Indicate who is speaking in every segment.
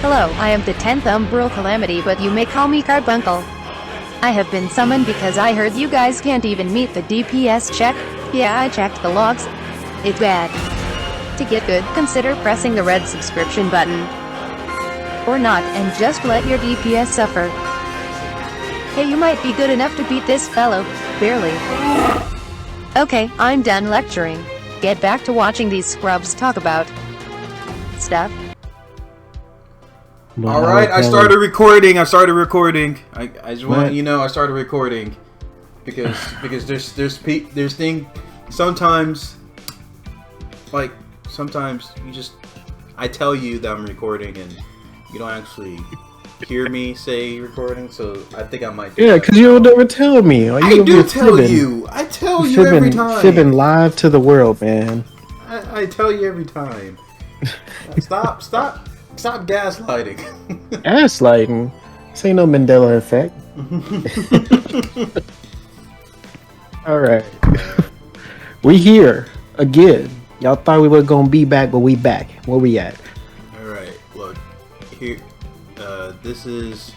Speaker 1: Hello, I am the 10th Umbral Calamity, but you may call me Carbuncle. I have been summoned because I heard you guys can't even meet the DPS check. Yeah, I checked the logs. It's bad. To get good, consider pressing the red subscription button. Or not, and just let your DPS suffer. Hey, you might be good enough to beat this fellow. Barely. Okay, I'm done lecturing. Get back to watching these scrubs talk about stuff.
Speaker 2: All right, I started recording. I just want you know I started recording because there's thing sometimes you just I tell you that I'm recording and you don't actually hear me say recording, so I think I might do
Speaker 3: because you don't ever tell me.
Speaker 2: I do tell you. I tell you every time.
Speaker 3: Fibbing live to the world, man.
Speaker 2: I tell you every time. Stop gaslighting.
Speaker 3: Gaslighting? This ain't no Mandela effect. Alright. We here again. Y'all thought we were gonna be back, but we back. Where we at?
Speaker 2: Alright, look. Here this is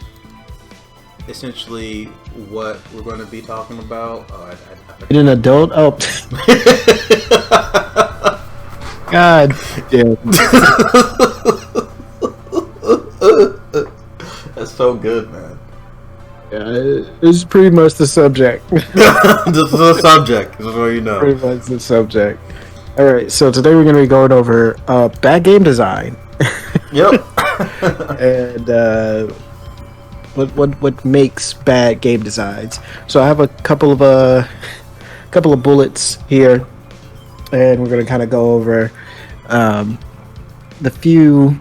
Speaker 2: essentially what we're gonna be talking about.
Speaker 3: In an adult God damn.
Speaker 2: That's so good, man.
Speaker 3: Yeah, it's pretty much the subject.
Speaker 2: This is the subject, just so you know.
Speaker 3: Pretty much the subject. Alright, so today we're going to be going over bad game design.
Speaker 2: Yep.
Speaker 3: And what makes bad game designs. So I have a couple of bullets here, and we're going to kind of go over the few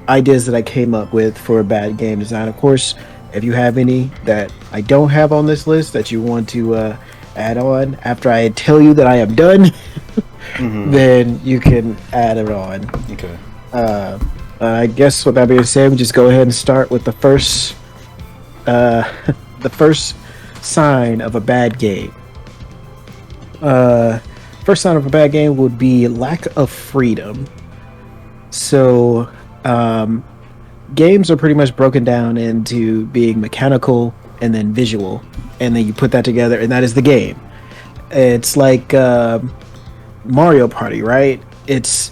Speaker 3: ideas that I came up with for a bad game design. Of course, if you have any that I don't have on this list that you want to add on after I tell you that I am done, then you can add it on.
Speaker 2: Okay.
Speaker 3: I guess with that being said, we just go ahead and start with the first sign of a bad game. First sign of a bad game would be lack of freedom. So games are pretty much broken down into being mechanical and then visual, and then you put that together and that is the game. It's like Mario Party, right? It's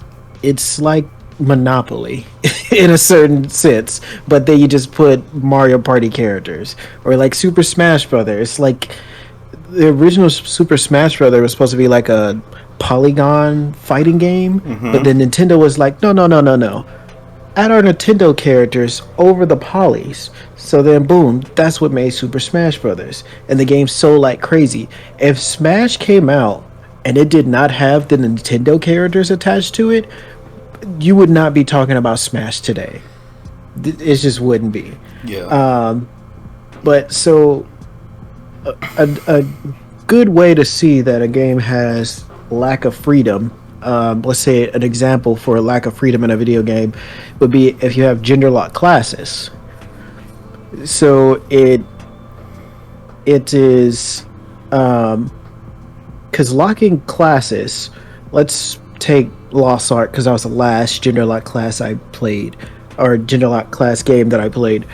Speaker 3: like Monopoly in a certain sense, but then you just put Mario Party characters. Or like Super Smash Brothers. Like the original Super Smash Brothers was supposed to be like a polygon fighting game, but then Nintendo was like, no, add our Nintendo characters over the polys. So then boom, that's what made Super Smash Brothers, and the game sold like crazy. If Smash came out and it did not have the Nintendo characters attached to it, you would not be talking about Smash today. It just wouldn't be.
Speaker 2: Yeah.
Speaker 3: But so a good way to see that a game has lack of freedom, let's say an example for a lack of freedom in a video game would be if you have gender lock classes. So it is because locking classes, let's take Lost Ark because that was the last gender lock class I played, or gender lock class game that I played.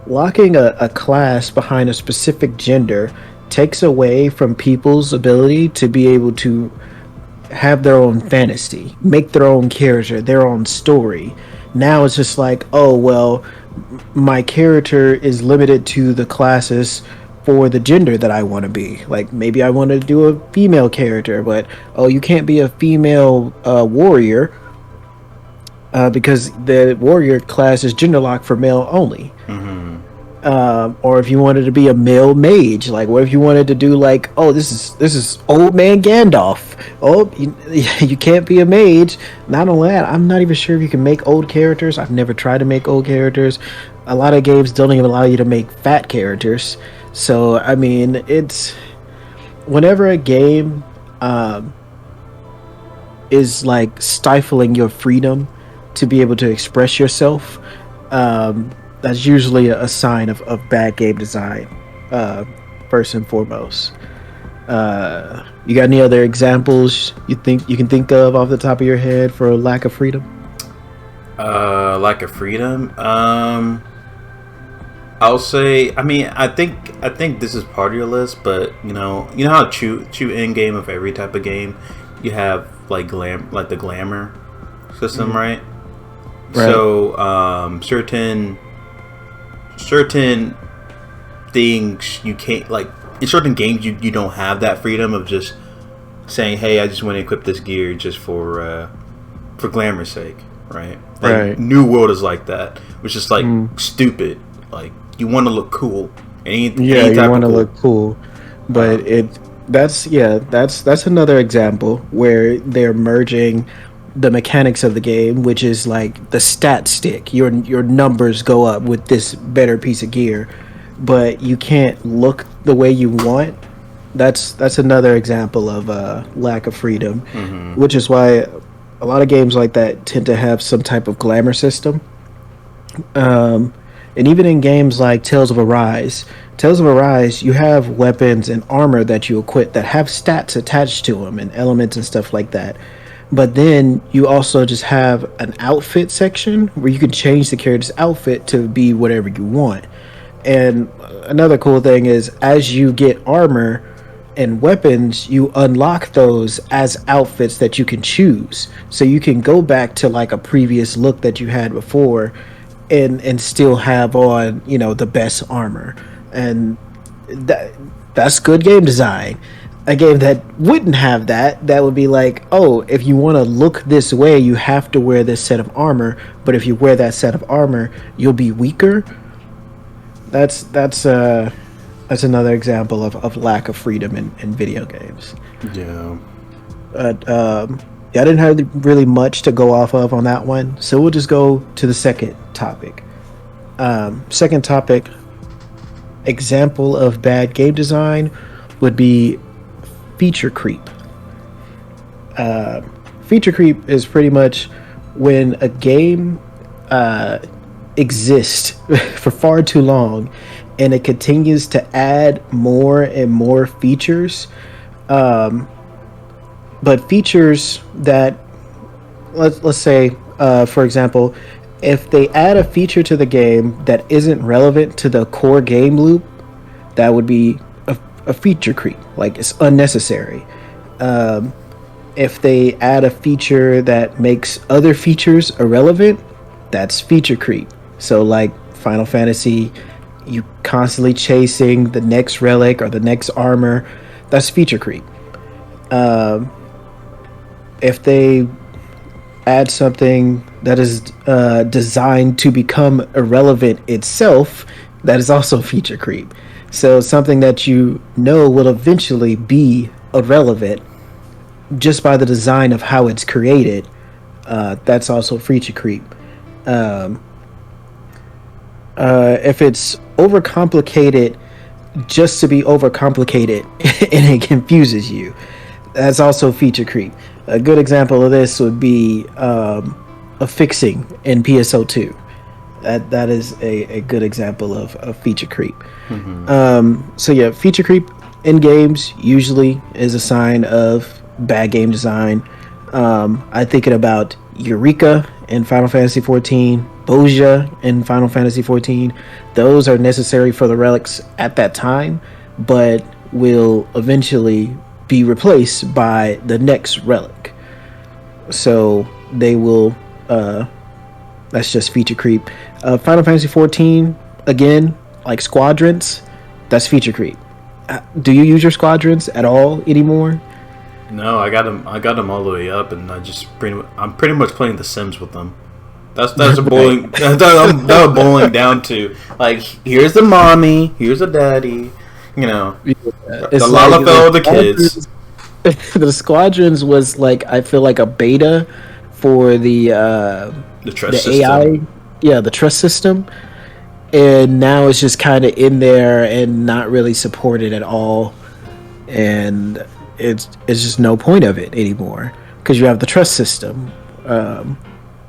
Speaker 3: Locking a class behind a specific gender takes away from people's ability to be able to have their own fantasy, make their own character, their own story. Now it's just like, oh well, my character is limited to the classes for the gender that I want to be. Like maybe I want to do a female character, but oh, you can't be a female warrior because the warrior class is gender locked for male only. Or if you wanted to be a male mage, like what if you wanted to do like, oh, this is old man Gandalf. Oh, you can't be a mage. Not only that, I'm not even sure if you can make old characters. I've never tried to make old characters. A lot of games don't even allow you to make fat characters. So I mean, it's whenever a game is like stifling your freedom to be able to express yourself, that's usually a sign of bad game design, first and foremost. You got any other examples you think you can think of off the top of your head for a lack of freedom?
Speaker 2: Lack of freedom. I'll say. I mean, I think this is part of your list, but you know how chew end game of every type of game, you have like the glamour system, right? So, certain things you can't, like in certain games you don't have that freedom of just saying, hey, I just want to equip this gear just for glamour's sake, right? Like, New World is like that, which is like stupid. Like, you want to look cool. You
Speaker 3: want to look cool, but that's another example where they're merging the mechanics of the game, which is like the stat stick. Your numbers go up with this better piece of gear, but you can't look the way you want. That's another example of lack of freedom, which is why a lot of games like that tend to have some type of glamour system. And even in games like Tales of Arise, you have weapons and armor that you equip that have stats attached to them and elements and stuff like that. But then you also just have an outfit section where you can change the character's outfit to be whatever you want. And another cool thing is, as you get armor and weapons, you unlock those as outfits that you can choose. So you can go back to like a previous look that you had before and still have on, the best armor. And that's good game design. A game that wouldn't have that would be like, oh, if you want to look this way, you have to wear this set of armor, but if you wear that set of armor, you'll be weaker. That's another example of lack of freedom in video games.
Speaker 2: Yeah.
Speaker 3: But I didn't have really much to go off of on that one, so we'll just go to the second topic. Second topic, example of bad game design would be feature creep. Feature creep is pretty much when a game exists for far too long and it continues to add more and more features, but features that, let's say, for example, if they add a feature to the game that isn't relevant to the core game loop, that would be a feature creep. Like, it's unnecessary. If they add a feature that makes other features irrelevant, that's feature creep. So like Final Fantasy, you constantly chasing the next relic or the next armor, that's feature creep. If they add something that is designed to become irrelevant itself, that is also feature creep. So something that will eventually be irrelevant just by the design of how it's created, that's also feature creep. If it's overcomplicated just to be overcomplicated and it confuses you, that's also feature creep. A good example of this would be a fixing in PSO2. That is a good example of feature creep. So yeah, feature creep in games usually is a sign of bad game design. I'm thinking about Eureka in Final Fantasy XIV, Bozja in Final Fantasy XIV. Those are necessary for the relics at that time, but will eventually be replaced by the next relic. So they will, that's just feature creep. Final Fantasy XIV, again, like squadrons, that's feature creep. Do you use your squadrons at all anymore?
Speaker 2: No, I got them all the way up, and I'm pretty much playing The Sims with them. That's a boiling that boiling down to, like, here's the mommy, here's the daddy, the Lalafell, the kids.
Speaker 3: The squadrons was like, I feel like a beta for the
Speaker 2: trust
Speaker 3: the
Speaker 2: system.
Speaker 3: AI, the trust system, and now it's just kind of in there and not really supported at all, and it's just no point of it anymore because you have the trust system,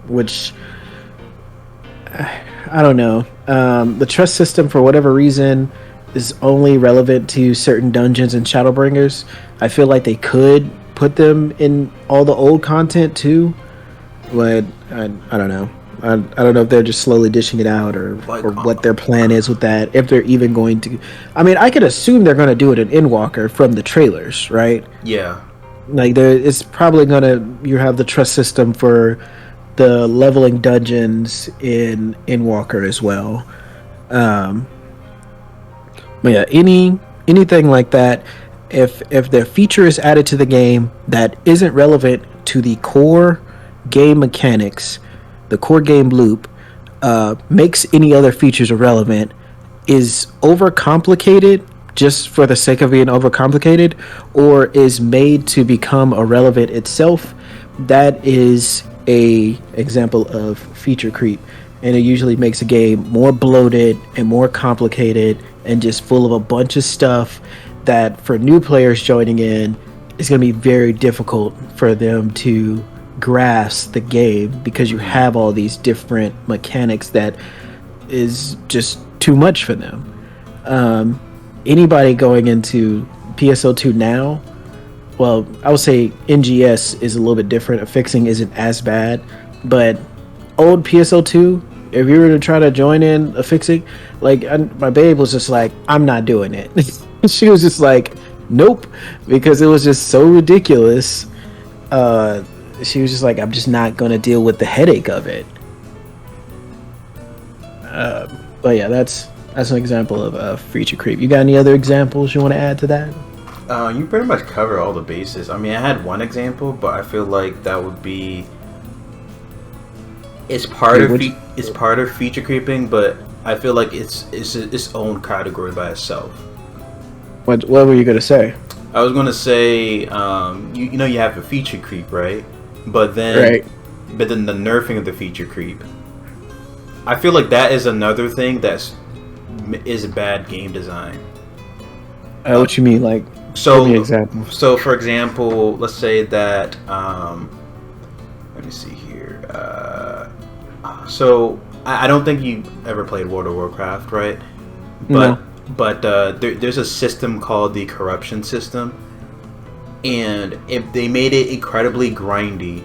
Speaker 3: which I don't know. The trust system, for whatever reason, is only relevant to certain dungeons and Shadowbringers. I feel like they could put them in all the old content too, but I don't know. I don't know if they're just slowly dishing it out
Speaker 2: Like,
Speaker 3: or what their plan is with that. If they're even going to, I mean, I could assume they're going to do it in Endwalker from the trailers, right?
Speaker 2: yeah.
Speaker 3: Like there, it's probably gonna you have the trust system for the leveling dungeons in Walker as well. Um, but yeah, anything like that, if the feature is added to the game that isn't relevant to the core game mechanics, the core game loop, makes any other features irrelevant, is overcomplicated just for the sake of being overcomplicated, or is made to become irrelevant itself, that is a example of feature creep, and it usually makes a game more bloated and more complicated and just full of a bunch of stuff that for new players joining in is going to be very difficult for them to grasp the game, because you have all these different mechanics that is just too much for them. Anybody going into PSO2 now, well, I would say NGS is a little bit different. Fixing isn't as bad, but old PSO2, if you were to try to join in a fixing, like my babe was just like, I'm not doing it. She was just like, nope, because it was just so ridiculous. She was just like, I'm just not going to deal with the headache of it. But yeah, that's an example of feature creep. You got any other examples you want to add to that?
Speaker 2: You pretty much cover all the bases. I mean, I had one example, but I feel like that would be it's part of feature creeping, but I feel like it's its own category by itself.
Speaker 3: What were you gonna say?
Speaker 2: I was gonna say, you know, you have a feature creep, right? But then the nerfing of the feature creep. I feel like that is another thing is bad game design.
Speaker 3: What you mean, like?
Speaker 2: So,
Speaker 3: give me an example.
Speaker 2: So, for example, let's say that. Let me see here. So, I don't think you ever played World of Warcraft, right?
Speaker 3: No.
Speaker 2: But there's a system called the corruption system, and if they made it incredibly grindy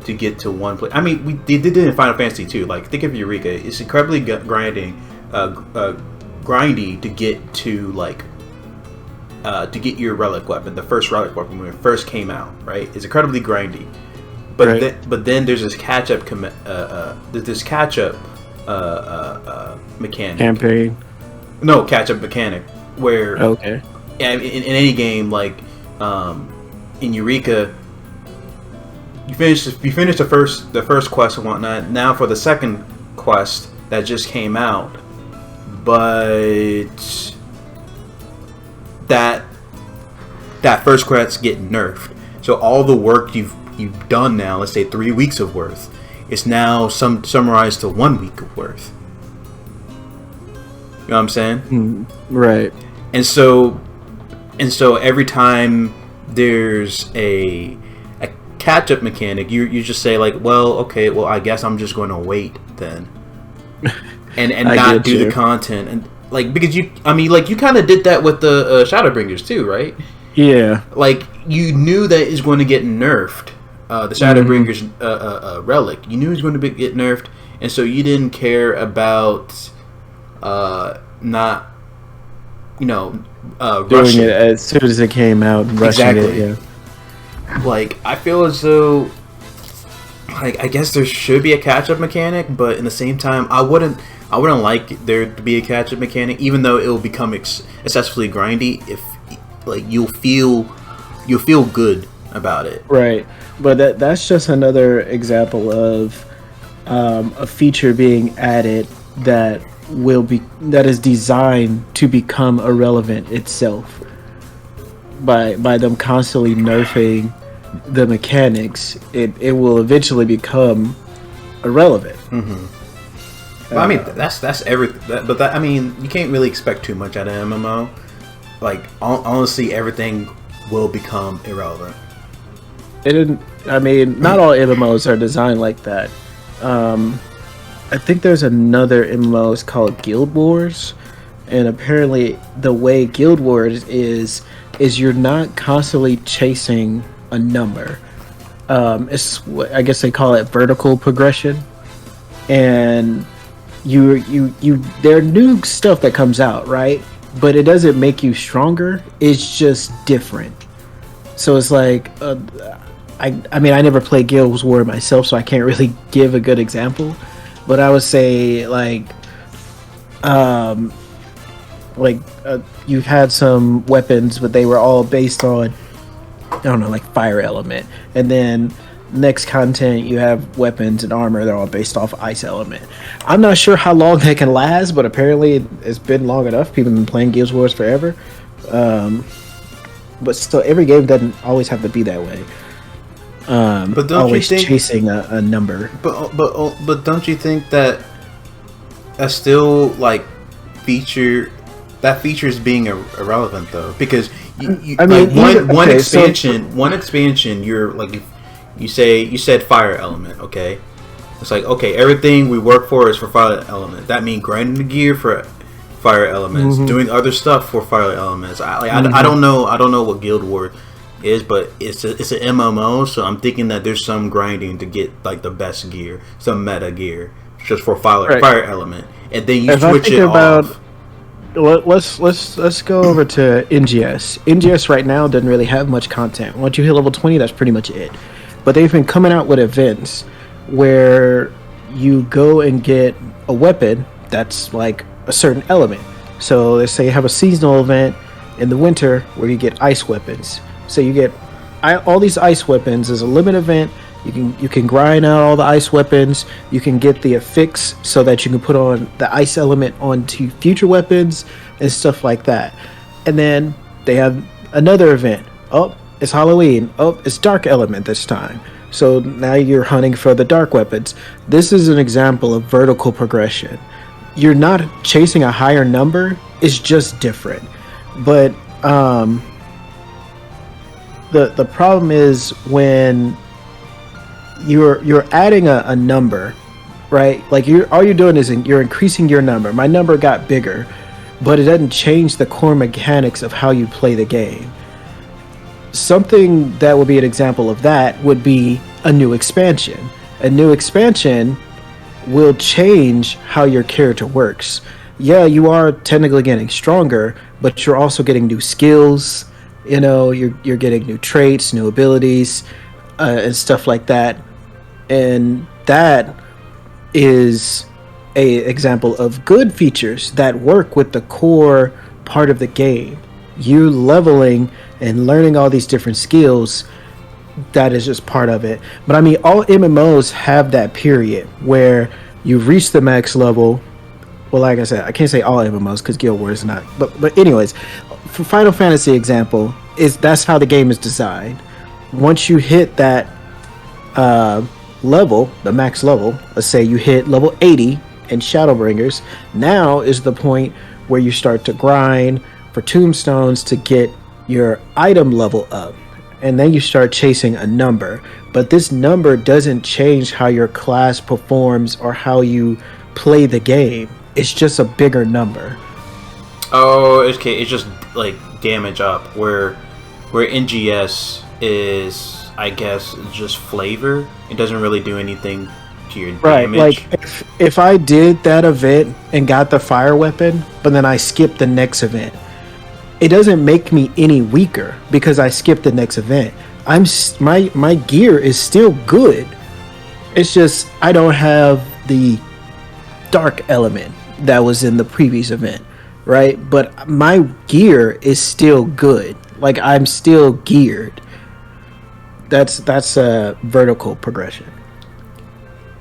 Speaker 2: to get to one place. I mean, they did it in Final Fantasy 2. Like, think of Eureka. It's incredibly grindy to get to like to get your relic weapon, the first relic weapon when it first came out. Right? It's incredibly grindy. But then there's this catch-up mechanic.
Speaker 3: Campaign.
Speaker 2: No, catch-up mechanic where
Speaker 3: Okay.
Speaker 2: in any game, like in Eureka, you finish the first quest and whatnot. Now for the second quest that just came out, but that first quest get nerfed. So all the work you've done now, let's say 3 weeks of worth, is now summarized to 1 week of worth. You know what I'm saying?
Speaker 3: Right.
Speaker 2: And so every time there's a catch-up mechanic, you just say like, well, okay, well, I guess I'm just going to wait then, and not do the content, and like, because you kind of did that with the Shadowbringers too, right?
Speaker 3: Yeah.
Speaker 2: Like, you knew that it's going to get nerfed, the Shadowbringers relic. You knew it was going to get nerfed, and so you didn't care about not,
Speaker 3: doing
Speaker 2: rushing
Speaker 3: it as soon as it came out and rushing it. Yeah.
Speaker 2: Like, I feel as though, like, I guess there should be a catch-up mechanic, but in the same time, I wouldn't like there to be a catch-up mechanic, even though it will become excessively grindy. If like you'll feel good about it,
Speaker 3: Right. But that's just another example of a feature being added that is designed to become irrelevant itself by them constantly nerfing the mechanics. It will eventually become irrelevant.
Speaker 2: Well, I mean, that's everything. But I mean, you can't really expect too much out of MMO. Like, honestly, everything will become irrelevant.
Speaker 3: I mean, not all MMOs are designed like that. I think there's another MMO, it's called Guild Wars, and apparently the way Guild Wars is you're not constantly chasing a number. I guess they call it vertical progression. and you there are new stuff that comes out, right? But it doesn't make you stronger. It's just different. So it's like, I mean, I never played Guild Wars myself, so I can't really give a good example. But I would say um, you had some weapons, but they were all based on, I don't know, like fire element, and then next content you have weapons and armor, they're all based off ice element. I'm not sure how long they can last, but apparently it's been long enough. People have been playing Guild Wars forever. But still, every game doesn't always have to be that way.
Speaker 2: But don't
Speaker 3: always
Speaker 2: you think,
Speaker 3: chasing a number.
Speaker 2: But don't you think that that's still like feature is being irrelevant though? Because
Speaker 3: I mean,
Speaker 2: like one expansion, you're like, you said fire element, okay? It's like, okay, everything we work for is for fire element. That means grinding the gear for fire elements, doing other stuff for fire elements. I don't know what Guild Wars is, but it's an MMO, so I'm thinking that there's some grinding to get like the best gear, some meta gear, just for fire element, and then you switch it off.
Speaker 3: Let's go over to NGS. NGS right now doesn't really have much content. Once you hit level 20, that's pretty much it. But they've been coming out with events where you go and get a weapon that's like a certain element. So let's say you have a seasonal event in the winter where you get ice weapons. So you get all these ice weapons as a limit event. You can grind out all the ice weapons. You can get the affix so that you can put on the ice element onto future weapons and stuff like that. And then they have another event. Oh, it's Halloween. Oh, it's dark element this time. So now you're hunting for the dark weapons. This is an example of vertical progression. You're not chasing a higher number. It's just different. But the problem is when you're adding a number, right? Like all you're doing is you're increasing your number. My number got bigger, but it doesn't change the core mechanics of how you play the game. Something that would be an example of that would be a new expansion. A new expansion will change how your character works. Yeah, you are technically getting stronger, but you're also getting new skills. You know, you're getting new traits, new abilities, and stuff like that. And that is a example of good features that work with the core part of the game. You leveling and learning all these different skills, that is just part of it. But I mean, all MMOs have that period where you reach the max level. Well, like I said, I can't say all MMOs because Guild Wars is not. But anyways, for Final Fantasy example, that's how the game is designed. Once you hit that level, the max level, let's say you hit level 80 in Shadowbringers, now is the point where you start to grind for tombstones to get your item level up, and then you start chasing a number. But this number doesn't change how your class performs or how you play the game. It's just a bigger number.
Speaker 2: Oh, okay. It's just like damage up, where NGS is, I guess, just flavor. It doesn't really do anything to your damage.
Speaker 3: Like if I did that event and got the fire weapon, but then I skipped the next event, it doesn't make me any weaker because I skipped the next event. My gear is still good. It's just I don't have the dark element that was in the previous event, right? But my gear is still good. Like I'm still geared. That's a vertical progression.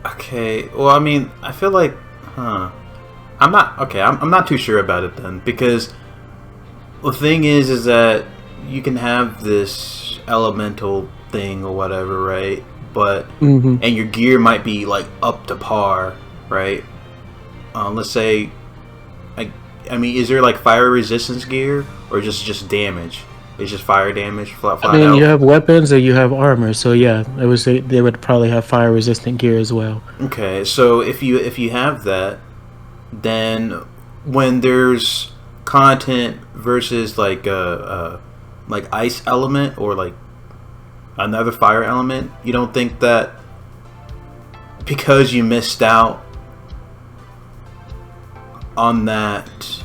Speaker 2: Okay. Well, I mean, I feel like, I'm not too sure about it then, because the thing is that you can have this elemental thing or whatever, right? But and your gear might be like up to par, right? Let's say, I mean, is there like fire resistance gear or just damage? It's just fire damage, flat
Speaker 3: I mean,
Speaker 2: out.
Speaker 3: you have weapons or you have armor, so yeah, they would probably have fire resistant gear as well.
Speaker 2: Okay, so if you have that, then when there's content versus like ice element or like another fire element, you don't think that because you missed out on that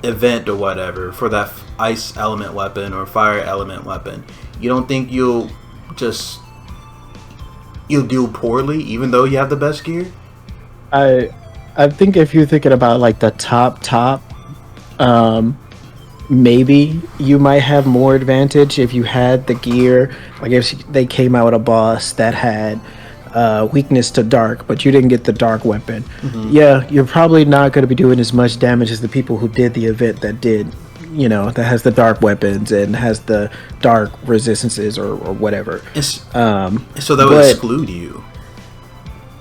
Speaker 2: event or whatever for that ice element weapon or fire element weapon, you don't think you'll do poorly even though you have the best gear?
Speaker 3: I think if you're thinking about like the top, maybe you might have more advantage if you had the gear. Like if they came out with a boss that had weakness to dark, but you didn't get the dark weapon. Mm-hmm. Yeah, you're probably not going to be doing as much damage as the people who did the event that did, that has the dark weapons and has the dark resistances or whatever.
Speaker 2: So that would exclude you.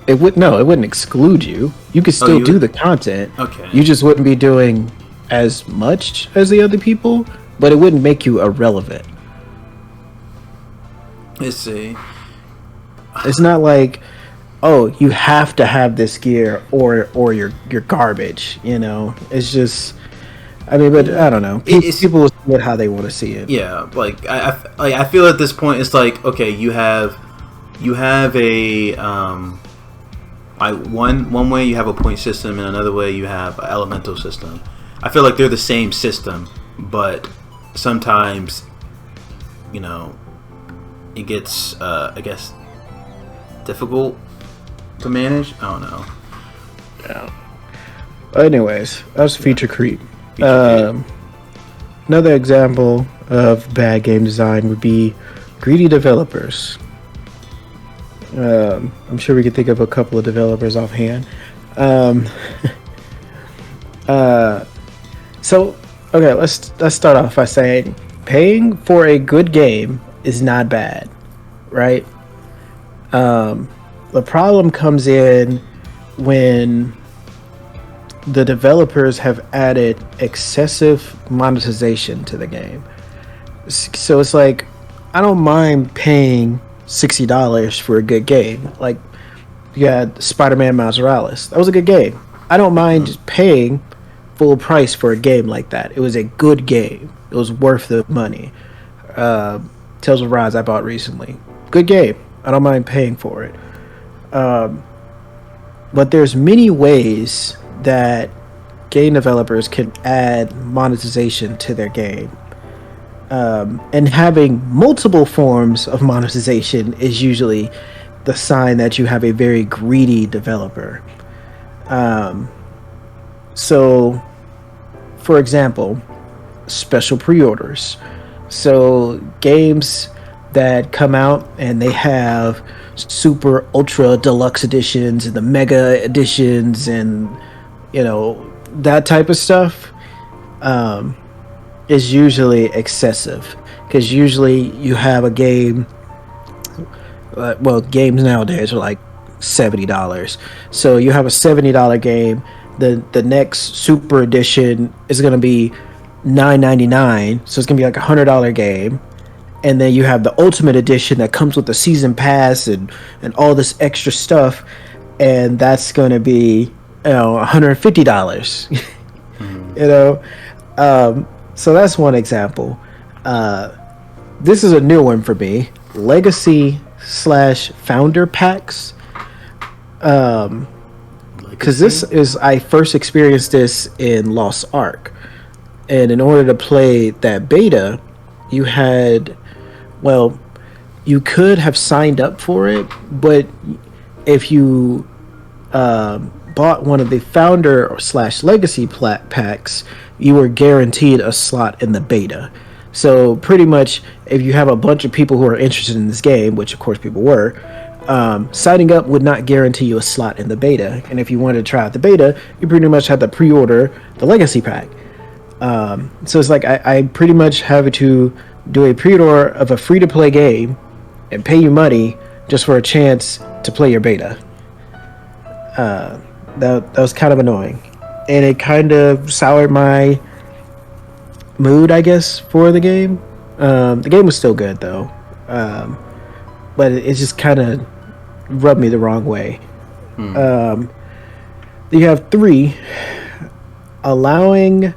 Speaker 3: It wouldn't exclude you. You could still do the content.
Speaker 2: Okay.
Speaker 3: You just wouldn't be doing as much as the other people, but it wouldn't make you irrelevant.
Speaker 2: Let's see.
Speaker 3: It's not like, oh, you have to have this gear or you're garbage. It's just, I mean, but I don't know. People will see it how they want to see it.
Speaker 2: Yeah, like I feel at this point it's like, okay, you have a one way you have a point system and another way you have an elemental system. I feel like they're the same system, but sometimes it gets I guess difficult to manage. I don't know.
Speaker 3: Yeah. Anyways, that's feature creep. Another example of bad game design would be greedy developers. I'm sure we could think of a couple of developers offhand. So, okay, let's start off by saying paying for a good game is not bad, right? The problem comes in when the developers have added excessive monetization to the game. So it's like, I don't mind paying $60 for a good game. Like, you had Spider-Man Miles Morales. That was a good game. I don't mind just paying full price for a game like that. It was a good game. It was worth the money. Tales of Rise I bought recently. Good game. I don't mind paying for it. But there's many ways that game developers can add monetization to their game. And having multiple forms of monetization is usually the sign that you have a very greedy developer. So, for example, special pre-orders. So, games that come out and they have super ultra deluxe editions and the mega editions and that type of stuff is usually excessive, because usually you have a game, games nowadays are like $70, so you have a $70 game, the next super edition is going to be $9.99, so it's going to be like $100 game. And then you have the Ultimate Edition that comes with the Season Pass and all this extra stuff. And that's going to be, $150. So that's one example. This is a new one for me. Legacy/Founder Packs. Because I first experienced this in Lost Ark. And in order to play that beta, you could have signed up for it, but if you bought one of the Founder/Legacy packs, you were guaranteed a slot in the beta. So pretty much, if you have a bunch of people who are interested in this game, which of course people were, signing up would not guarantee you a slot in the beta. And if you wanted to try out the beta, you pretty much had to pre-order the Legacy pack. So it's like I pretty much have to do a pre-order of a free-to-play game and pay you money just for a chance to play your beta. That was kind of annoying, and it kind of soured my mood, I guess, for the game. The game was still good though, but it just kind of rubbed me the wrong way. You have 3, allowing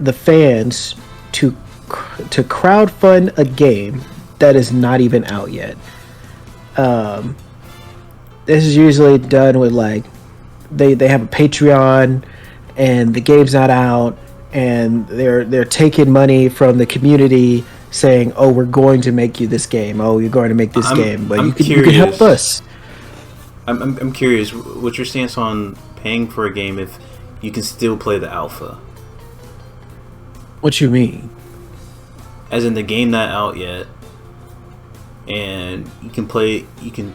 Speaker 3: the fans to crowdfund a game that is not even out yet. This is usually done with like they have a Patreon, and the game's not out, and they're taking money from the community, saying, "Oh, we're going to make you this game. Oh, you're going to make this game, but you can help us."
Speaker 2: I'm curious. What's your stance on paying for a game if you can still play the alpha?
Speaker 3: What you mean?
Speaker 2: As in the game not out yet, and you can play. You can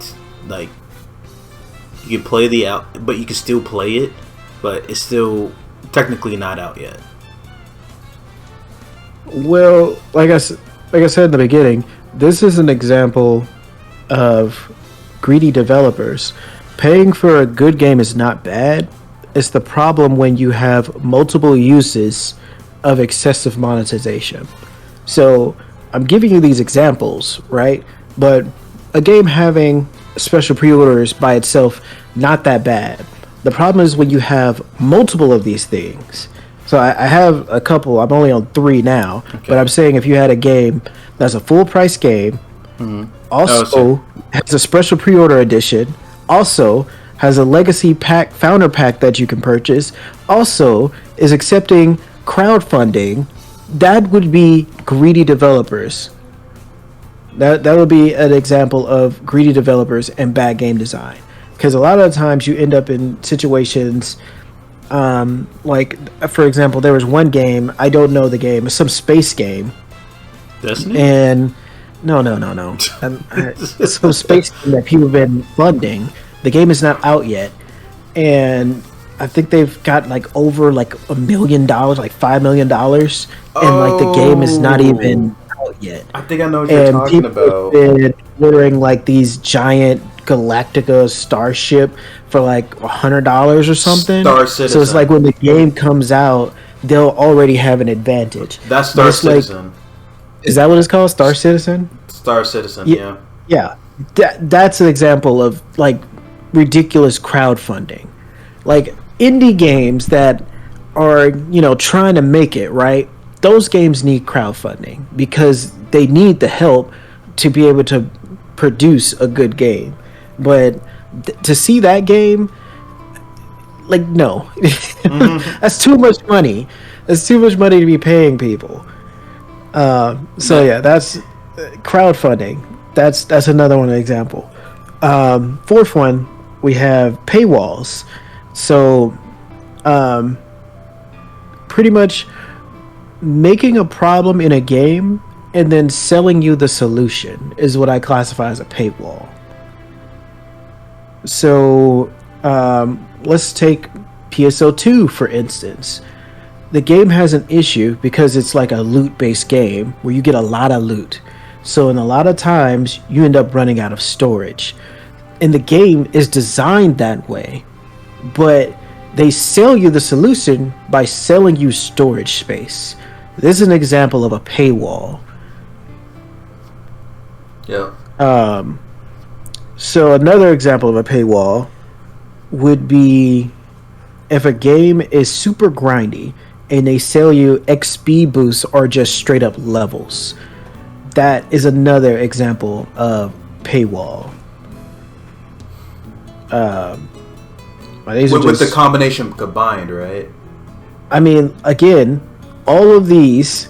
Speaker 2: play the out, but you can still play it, but it's still technically not out yet.
Speaker 3: Well, like I said in the beginning, this is an example of greedy developers. Paying for a good game is not bad. It's the problem when you have multiple uses of excessive monetization. So I'm giving you these examples, right? But a game having special pre-orders by itself, not that bad. The problem is when you have multiple of these things. So I have a couple. I'm only on 3 now. Okay. But I'm saying if you had a game that's a full price game, also has a special pre-order edition, also has a legacy pack, founder pack that you can purchase, also is accepting crowdfunding, that would be greedy developers. That would be an example of greedy developers and bad game design. Because a lot of the times you end up in situations, like, for example, there was one game, I don't know the game, some space game.
Speaker 2: Destiny?
Speaker 3: And no. It's some space game that people have been funding. The game is not out yet. And I think they've got like over like $1 million, like $5 million. And like the game is not even out yet.
Speaker 2: I think I know what you're talking about.
Speaker 3: Been ordering like these giant Galactica starship for like $100 or something.
Speaker 2: Star Citizen.
Speaker 3: So it's like when the game comes out, they'll already have an advantage.
Speaker 2: That's Star Citizen.
Speaker 3: Like, is that what it's called? Star Citizen?
Speaker 2: Star Citizen, yeah.
Speaker 3: Yeah. That's an example of like ridiculous crowdfunding. Like indie games that are, trying to make it, right? Those games need crowdfunding because they need the help to be able to produce a good game. But to see that game, like, no. That's too much money. That's too much money to be paying people. So yeah, that's crowdfunding. That's another one example. Fourth one, we have paywalls. So pretty much making a problem in a game and then selling you the solution is what I classify as a paywall. So let's take PSO2 for instance. The game has an issue because it's like a loot-based game where you get a lot of loot. So in a lot of times you end up running out of storage. And the game is designed that way. But they sell you the solution by selling you storage space. This is an example of a paywall.
Speaker 2: Yeah.
Speaker 3: So another example of a paywall would be if a game is super grindy and they sell you XP boosts or just straight up levels. That is another example of paywall.
Speaker 2: With the combination combined, right?
Speaker 3: I mean, again, all of these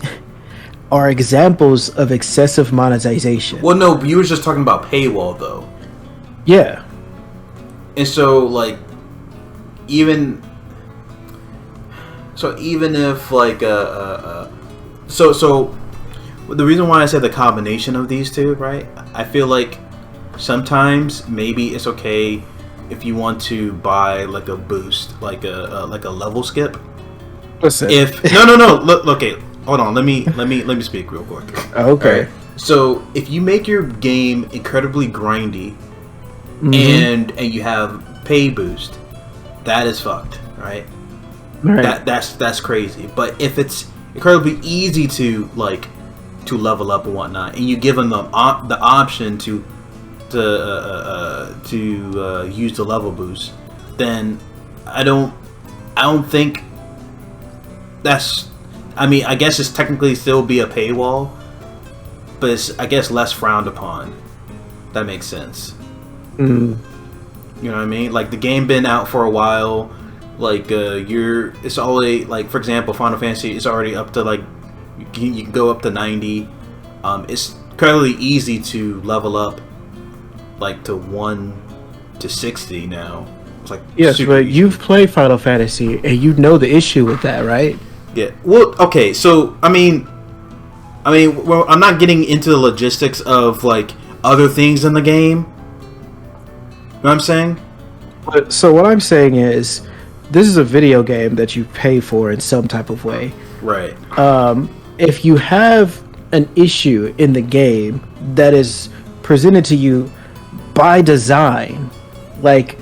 Speaker 3: are examples of excessive monetization.
Speaker 2: Well, no, you were just talking about paywall, though.
Speaker 3: Yeah.
Speaker 2: And so, like, even if, like, so the reason why I said the combination of these two, right? I feel like sometimes maybe it's okay if you want to buy like a boost, like a level skip.
Speaker 3: Listen.
Speaker 2: If no, look, okay, hold on. Let me speak real quick.
Speaker 3: Okay.
Speaker 2: Right? So if you make your game incredibly grindy, and you have pay boost, that is fucked, right?
Speaker 3: Right.
Speaker 2: That's crazy. But if it's incredibly easy to level up and whatnot, and you give them the option to use the level boost, then I don't think that's. I mean, I guess it's technically still be a paywall, but it's, I guess, less frowned upon. That makes sense. You know what I mean? Like the game been out for a while. Like it's already like, for example, Final Fantasy is already up to like you can go up to 90. It's incredibly easy to level up like to 1 to 60 now. It's like
Speaker 3: yes, but you've played Final Fantasy and you know the issue with that, right?
Speaker 2: Yeah. Well, okay. So I mean, well, I'm not getting into the logistics of like other things in the game. You know what I'm saying?
Speaker 3: So what I'm saying is, this is a video game that you pay for in some type of way.
Speaker 2: Right.
Speaker 3: If you have an issue in the game that is presented to you by design, like,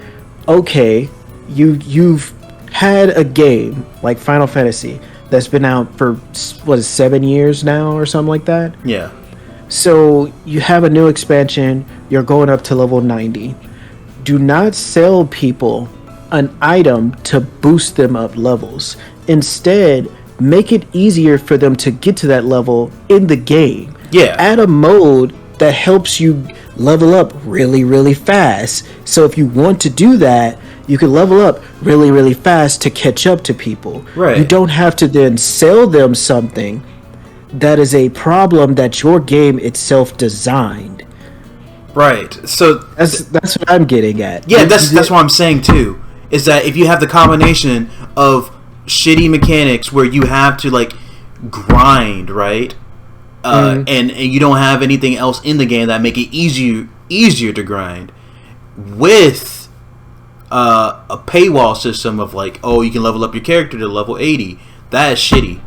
Speaker 3: okay, you've had a game like Final Fantasy that's been out for 7 years now or something like that.
Speaker 2: Yeah.
Speaker 3: So you have a new expansion, you're going up to level 90. Do not sell people an item to boost them up levels. Instead, make it easier for them to get to that level in the game.
Speaker 2: Yeah.
Speaker 3: Add a mode that helps you level up really, really fast. So if you want to do that, you can level up really, really fast to catch up to people.
Speaker 2: Right.
Speaker 3: You don't have to then sell them something that is a problem that your game itself designed.
Speaker 2: Right. So
Speaker 3: that's what I'm getting at.
Speaker 2: Yeah, that's what I'm saying too. Is that if you have the combination of shitty mechanics where you have to like grind, right? And you don't have anything else in the game that make it easier to grind, with a paywall system of like, oh, you can level up your character to level 80. That is shitty,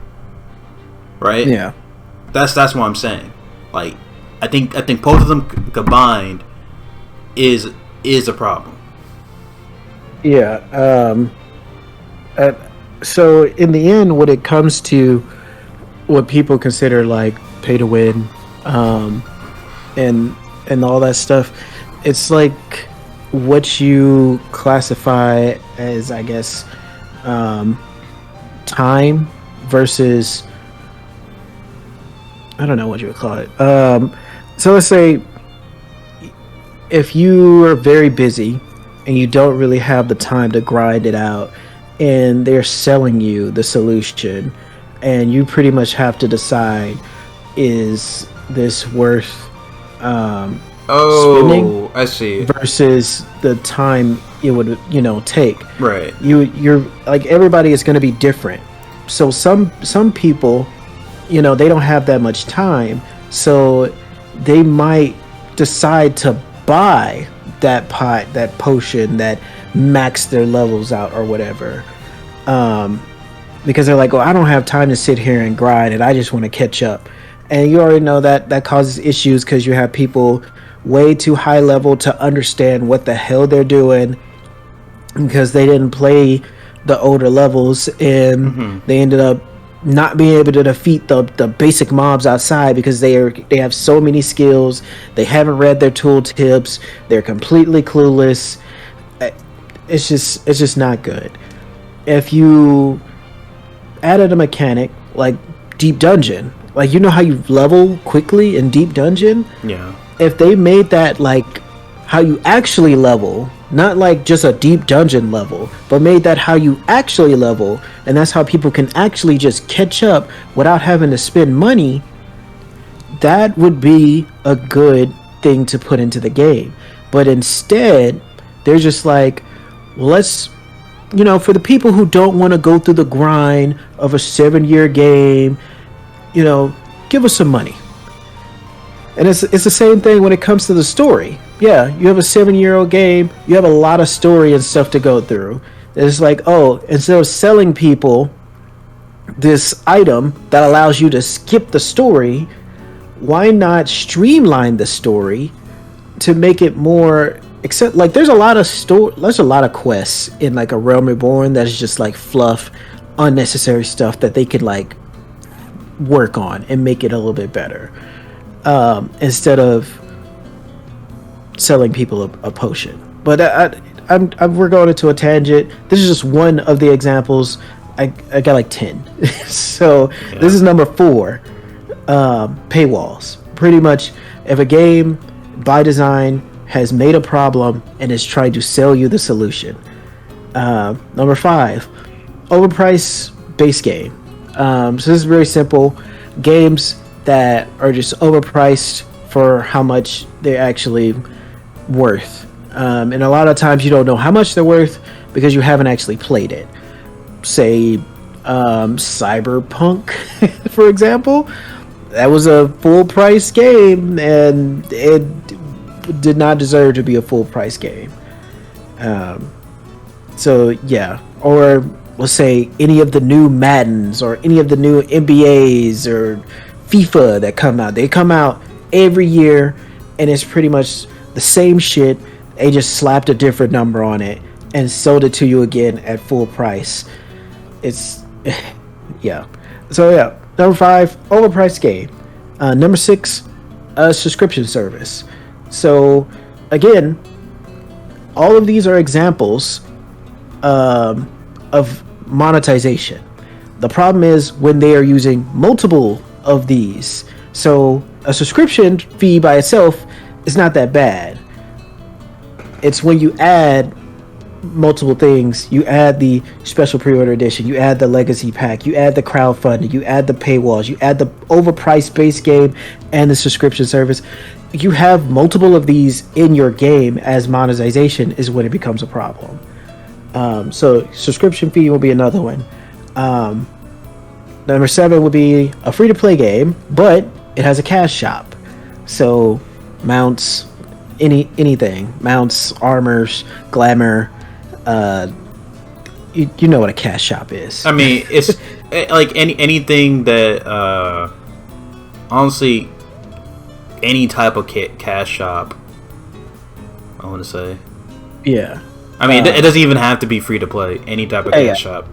Speaker 2: right?
Speaker 3: Yeah,
Speaker 2: that's what I'm saying. Like, I think both of them combined is a problem.
Speaker 3: Yeah. So in the end, when it comes to what people consider like pay to win, and all that stuff, it's like what you classify as, I guess, time versus, I don't know what you would call it. So let's say if you are very busy and you don't really have the time to grind it out, and they're selling you the solution, and you pretty much have to decide, is this worth spending?
Speaker 2: I see.
Speaker 3: Versus the time it would, take.
Speaker 2: Right.
Speaker 3: You're like, everybody is going to be different. So some people, they don't have that much time, so they might decide to buy that pot, that potion that max their levels out or whatever, because they're like, oh, I don't have time to sit here and grind, and I just want to catch up. And you already know that causes issues, because you have people way too high level to understand what the hell they're doing, because they didn't play the older levels, and they ended up not being able to defeat the basic mobs outside because they have so many skills. They haven't read their tooltips. They're completely clueless. It's just not good. If you added a mechanic like Deep Dungeon, like, how you level quickly in Deep Dungeon?
Speaker 2: Yeah.
Speaker 3: If they made that like how you actually level, not like just a Deep Dungeon level, but made that how you actually level, and that's how people can actually just catch up without having to spend money, that would be a good thing to put into the game. But instead, they're just like, well, let's, for the people who don't want to go through the grind of a 7-year game, give us some money. And it's the same thing when it comes to the story. Yeah, you have a 7-year-old game, you have a lot of story and stuff to go through. It's like, oh, instead of selling people this item that allows you to skip the story, why not streamline the story to make it more, except like there's a lot of quests in like a Realm Reborn that's just like fluff, unnecessary stuff that they could like work on and make it a little bit better, instead of selling people a potion. But we're going into a tangent. This is just one of the examples. I got like 10. So yeah. This is number 4. Paywalls. Pretty much, if a game by design has made a problem and is trying to sell you the solution. Number 5, overpriced base game. So this is very simple. Games that are just overpriced for how much they're actually worth. And a lot of times you don't know how much they're worth because you haven't actually played it. Say, Cyberpunk, for example. That was a full price game and it did not deserve to be a full price game. So yeah, or let's say any of the new Maddens or any of the new NBAs or FIFA that come out. They come out every year and it's pretty much the same shit. They just slapped a different number on it and sold it to you again at full price. It's yeah. So yeah, number 5, overpriced game. Number 6, a subscription service. So again, all of these are examples of monetization. The problem is when they are using multiple of these. So a subscription fee by itself is not that bad. It's when you add multiple things, you add the special pre-order edition, you add the legacy pack, you add the crowdfunding, you add the paywalls, you add the overpriced base game and the subscription service. You have multiple of these in your game as monetization is when it becomes a problem. So subscription fee will be another one. Number 7 would be a free-to-play game, but it has a cash shop. So mounts, anything, mounts, armors, glamour. You know what a cash shop is.
Speaker 2: I mean, it's like anything that honestly, any type of cash shop, I want to say.
Speaker 3: Yeah.
Speaker 2: I mean, it doesn't even have to be free to play. Any type of cash shop.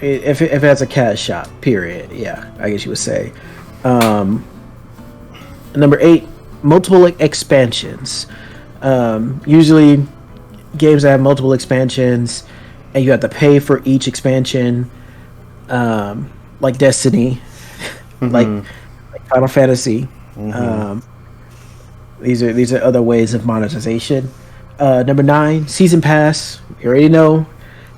Speaker 3: If it has a cash shop, period. Yeah, I guess you would say. Number 8, multiple expansions. Usually, games that have multiple expansions, and you have to pay for each expansion, like Destiny, like Final Fantasy. These are other ways of monetization. Number 9, season pass. You already know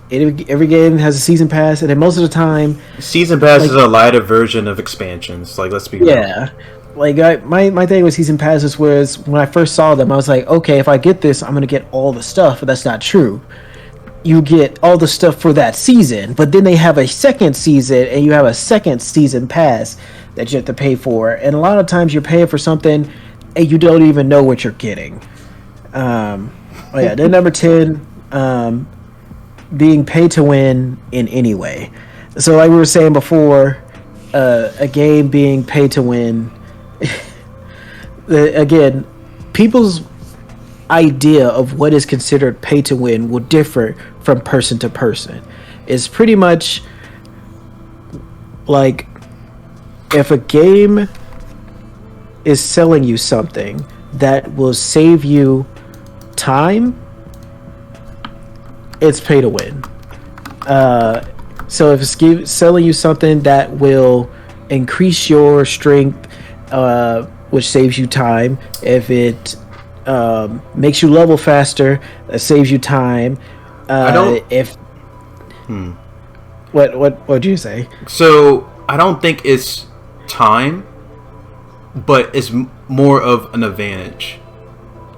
Speaker 3: every game has a season pass, and then most of the time,
Speaker 2: season pass is a lighter version of expansions. Like, let's be real.
Speaker 3: Yeah. Like my thing with season passes was when I first saw them, I was like, okay, if I get this, I'm gonna get all the stuff, but that's not true. You get all the stuff for that season, but then they have a second season, and you have a second season pass that you have to pay for, and a lot of times you're paying for something, and you don't even know what you're getting. Then number 10, being paid to win in any way. So like we were saying before, a game being paid to win. Again, people's idea of what is considered pay to win will differ from person to person. It's pretty much like if a game is selling you something that will save you time, it's pay to win. So if it's selling you something that will increase your strength, which saves you time. If it makes you level faster, that saves you time. What do you say?
Speaker 2: So I don't think it's time, but it's more of an advantage.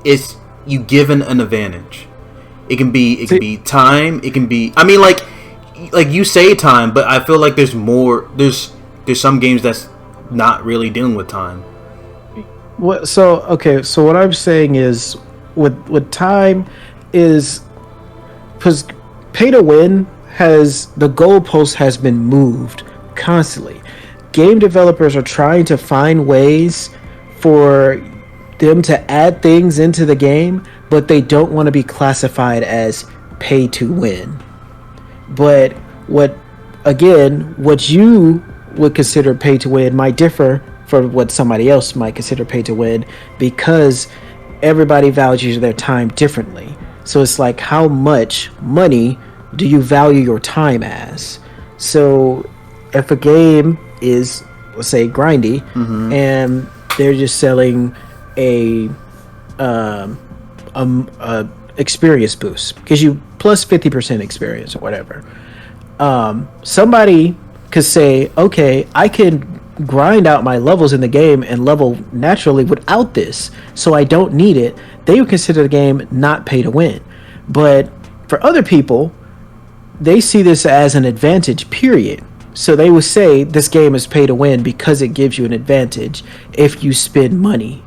Speaker 2: It's you given an advantage. It can be time. It can be. I mean, like you say time, but I feel like there's more. There's some games that's not really dealing with time.
Speaker 3: So what I'm saying is with time is because pay to win the goalpost has been moved constantly. Game developers are trying to find ways for them to add things into the game, but they don't want to be classified as pay to win. But what you would consider pay to win might differ from what somebody else might consider pay to win, because everybody values their time differently. So it's like, how much money do you value your time as? So if a game is, let's say, grindy, and they're just selling a experience boost, gives you plus 50% experience or whatever. Somebody could say, okay, I can grind out my levels in the game and level naturally without this, so I don't need it. They would consider the game not pay to win. But for other people, they see this as an advantage, period. So they would say this game is pay to win because it gives you an advantage if you spend money.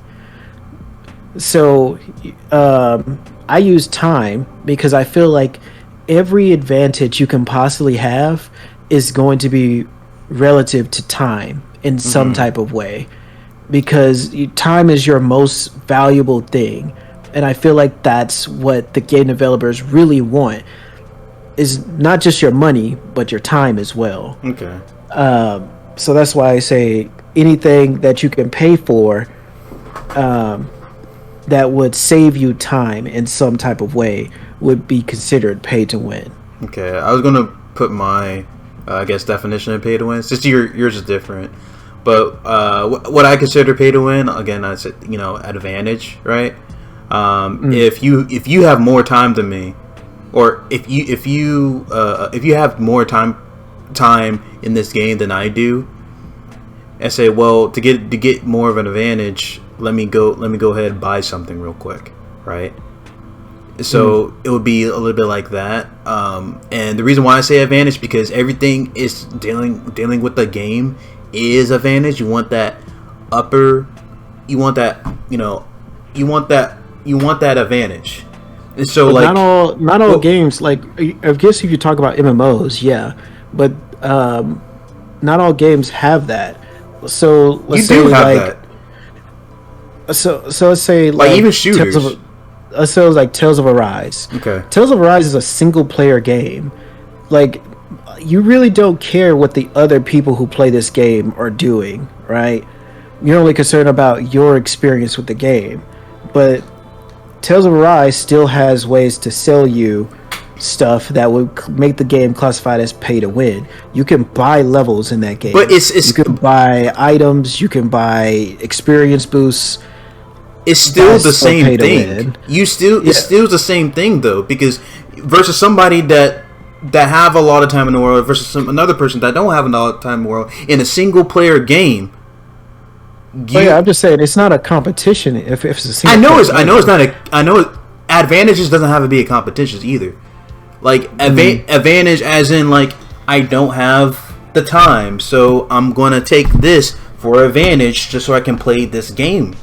Speaker 3: So I use time because I feel like every advantage you can possibly have is going to be relative to time in some type of way, because time is your most valuable thing. And I feel like that's what the game developers really want, is not just your money, but your time as well.
Speaker 2: Okay.
Speaker 3: So that's why I say anything that you can pay for that would save you time in some type of way would be considered pay to win.
Speaker 2: Okay. I was going to put my, I guess, definition of pay to win. Since yours is different. But what I consider pay to win, again, I said, advantage, right? If you have more time than me, or if you have more time in this game than I do, and say, well, to get more of an advantage, let me go ahead and buy something real quick, right? So it would be a little bit like that. And the reason why I say advantage, because everything is dealing with the game is advantage. You want that advantage. And so,
Speaker 3: but
Speaker 2: like,
Speaker 3: not all games, like, I guess if you talk about MMOs, yeah, but not all games have that. So let's say, like, that. So let's say, like
Speaker 2: even shooters.
Speaker 3: Let's say it was like Tales of Arise.
Speaker 2: Okay.
Speaker 3: Tales of Arise is a single player game. Like, you really don't care what the other people who play this game are doing, right? You're only concerned about your experience with the game. But Tales of Arise still has ways to sell you stuff that would make the game classified as pay to win. You can buy levels in that game.
Speaker 2: But you
Speaker 3: can buy items, you can buy experience boosts.
Speaker 2: It's still the same thing. It's still the same thing, though, because versus somebody that have a lot of time in the world versus another person that don't have a lot of time in the world in a single player game.
Speaker 3: I'm just saying it's not a competition. If it's a single,
Speaker 2: I know advantages doesn't have to be a competition either. Like advantage, as in, like, I don't have the time, so I'm gonna take this for advantage just so I can play this game.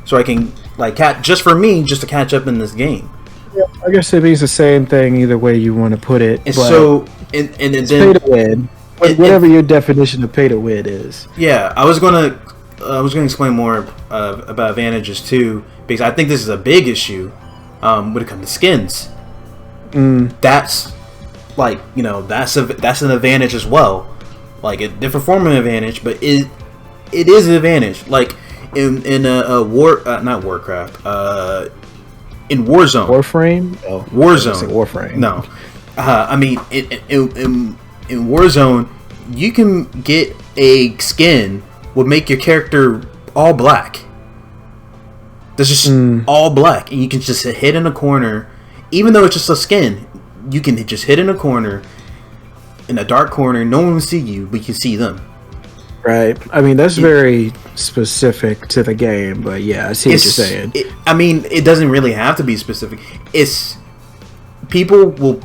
Speaker 2: So I can, like, just to catch up in this game.
Speaker 3: Yeah, I guess it means the same thing either way you want to put it.
Speaker 2: And so, and then
Speaker 3: pay to win. Whatever your definition of pay to win is.
Speaker 2: Yeah, I was gonna explain more about advantages too, because I think this is a big issue when it comes to skins. That's like, that's an advantage as well, like a different form of advantage, but it is an advantage. Like, in not Warcraft, in Warzone.
Speaker 3: Warframe? Oh,
Speaker 2: Warzone.
Speaker 3: Warframe.
Speaker 2: No, I mean, in Warzone, you can get a skin would make your character all black. That's just all black, and you can just hit in a corner, even though it's just a skin. You can just hit in a corner, in a dark corner. No one will see you, but you can see them.
Speaker 3: Right. I mean, that's very specific to the game, but yeah, I see what you're saying.
Speaker 2: It doesn't really have to be specific. It's people will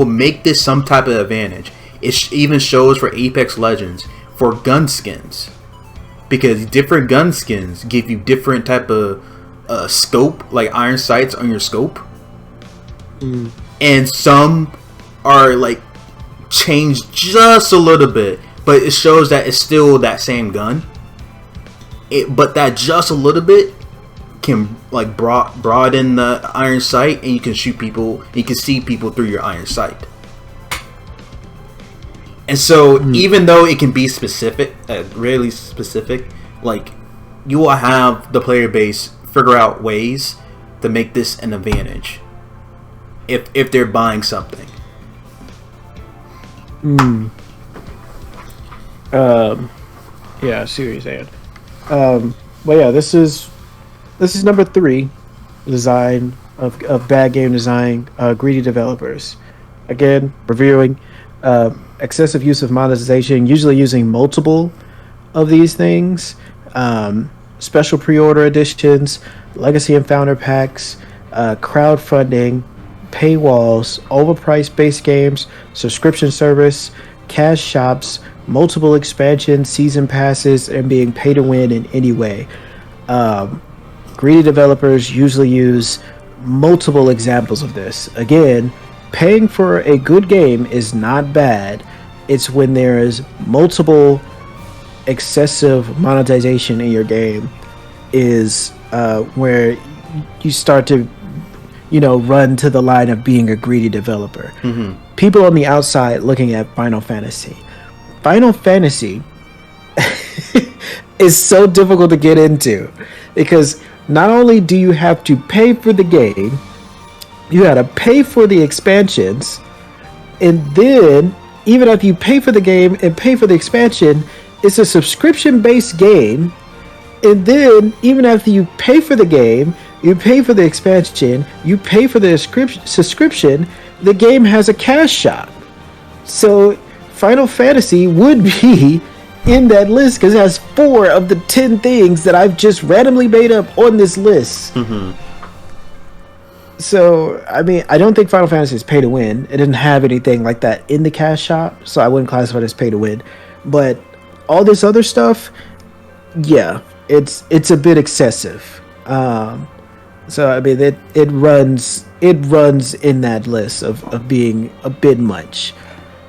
Speaker 2: make this some type of advantage. It even shows for Apex Legends for gun skins, because different gun skins give you different type of scope, like iron sights on your scope, and some are like changed just a little bit. But it shows that it's still that same gun. But that just a little bit can, like, broaden the iron sight, and you can shoot people. You can see people through your iron sight. And so, even though it can be specific, really specific, like, you will have the player base figure out ways to make this an advantage if they're buying something.
Speaker 3: Yeah, I see what you're saying. But yeah, this is number 3. design of bad game design, greedy developers. Again, reviewing excessive use of monetization, usually using multiple of these things, special pre-order editions, legacy and founder packs, crowdfunding, paywalls, overpriced base games, subscription service, cash shops, multiple expansions, season passes, and being pay to win in any way. Greedy developers usually use multiple examples of this. Again, paying for a good game is not bad. It's when there is multiple excessive monetization in your game is where you start to run to the line of being a greedy developer. People on the outside looking at Final Fantasy is so difficult to get into because not only do you have to pay for the game, you got to pay for the expansions, and then even after you pay for the game and pay for the expansion, it's a subscription-based game. And then even after you pay for the game, you pay for the expansion, you pay for the subscription, the game has a cash shop. So Final Fantasy would be in that list because it has 4 of the 10 things that I've just randomly made up on this list. So, I mean, I don't think Final Fantasy is pay to win. It didn't have anything like that in the cash shop, so I wouldn't classify it as pay to win. But all this other stuff, yeah, it's a bit excessive. So I mean, it runs in that list of being a bit much.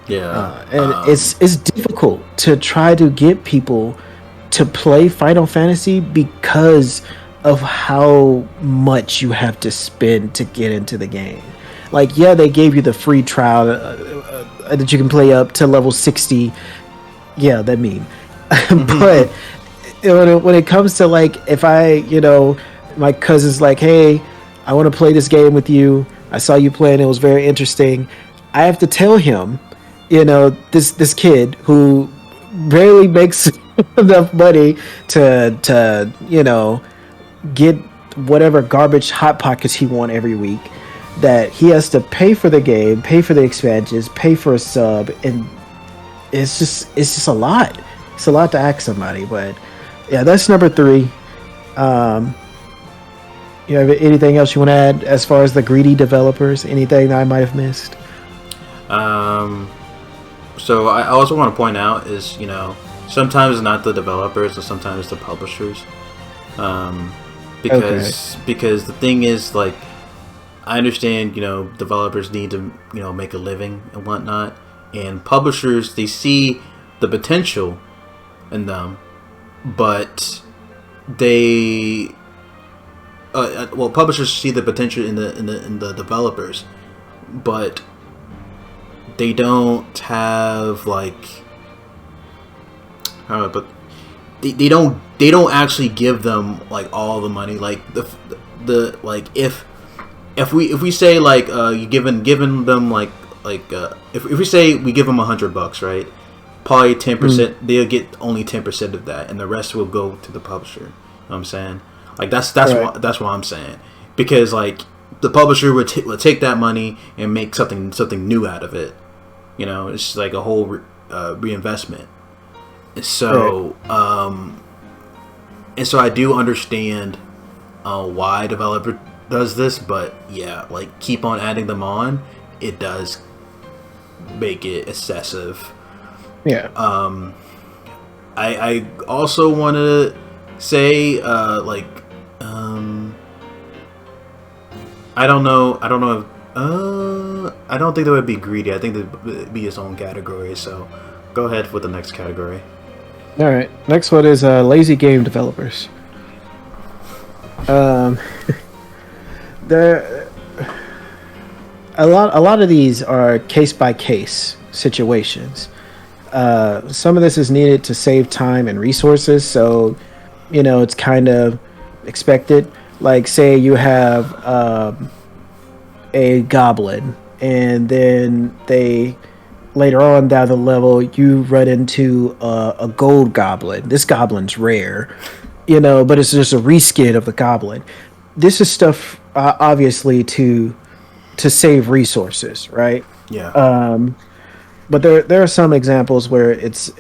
Speaker 2: Yeah,
Speaker 3: and it's difficult to try to get people to play Final Fantasy because of how much you have to spend to get into the game. Like, yeah, they gave you the free trial that you can play up to level 60. Yeah, that mean. But when it comes to, like, if my cousin's like, hey, I want to play this game with you. I saw you playing. It was very interesting. I have to tell him, this kid who barely makes enough money to get whatever garbage hot pockets he want every week, that he has to pay for the game, pay for the expansions, pay for a sub, and it's just a lot. It's a lot to ask somebody. But yeah, that's number 3. You have anything else you want to add as far as the greedy developers? Anything that I might have missed?
Speaker 2: So I also want to point out is, sometimes it's not the developers, and sometimes it's the publishers. Because the thing is, like, I understand, developers need to, make a living and whatnot, and publishers, they see the potential in them, but they, publishers see the potential in the developers, but they don't have, like, I don't know, but they don't actually give them, like, all the money. Like the like if we say, like, you given them like if we say we give them $100, right? Probably 10%. They'll get only 10% of that, and the rest will go to the publisher. You know what I'm saying? Like, that's
Speaker 3: right.
Speaker 2: That's what I'm saying, because, like, the publisher would take that money and make something new out of it. It's just like a whole reinvestment. So, right. And so I do understand why a developer does this, but yeah, like, keep on adding them on. It does make it excessive.
Speaker 3: Yeah.
Speaker 2: I also want to say, I don't know. I don't think that would be greedy. I think that would be its own category. So, go ahead with the next category.
Speaker 3: All right. Next one is lazy game developers. There, a lot of these are case by case situations. Some of this is needed to save time and resources, so it's kind of expected. Like, say you have a goblin, and then later on down the level you run into a gold goblin. This goblin's rare, but it's just a reskin of the goblin. This is stuff obviously to save resources, right?
Speaker 2: Yeah.
Speaker 3: But there are some examples where it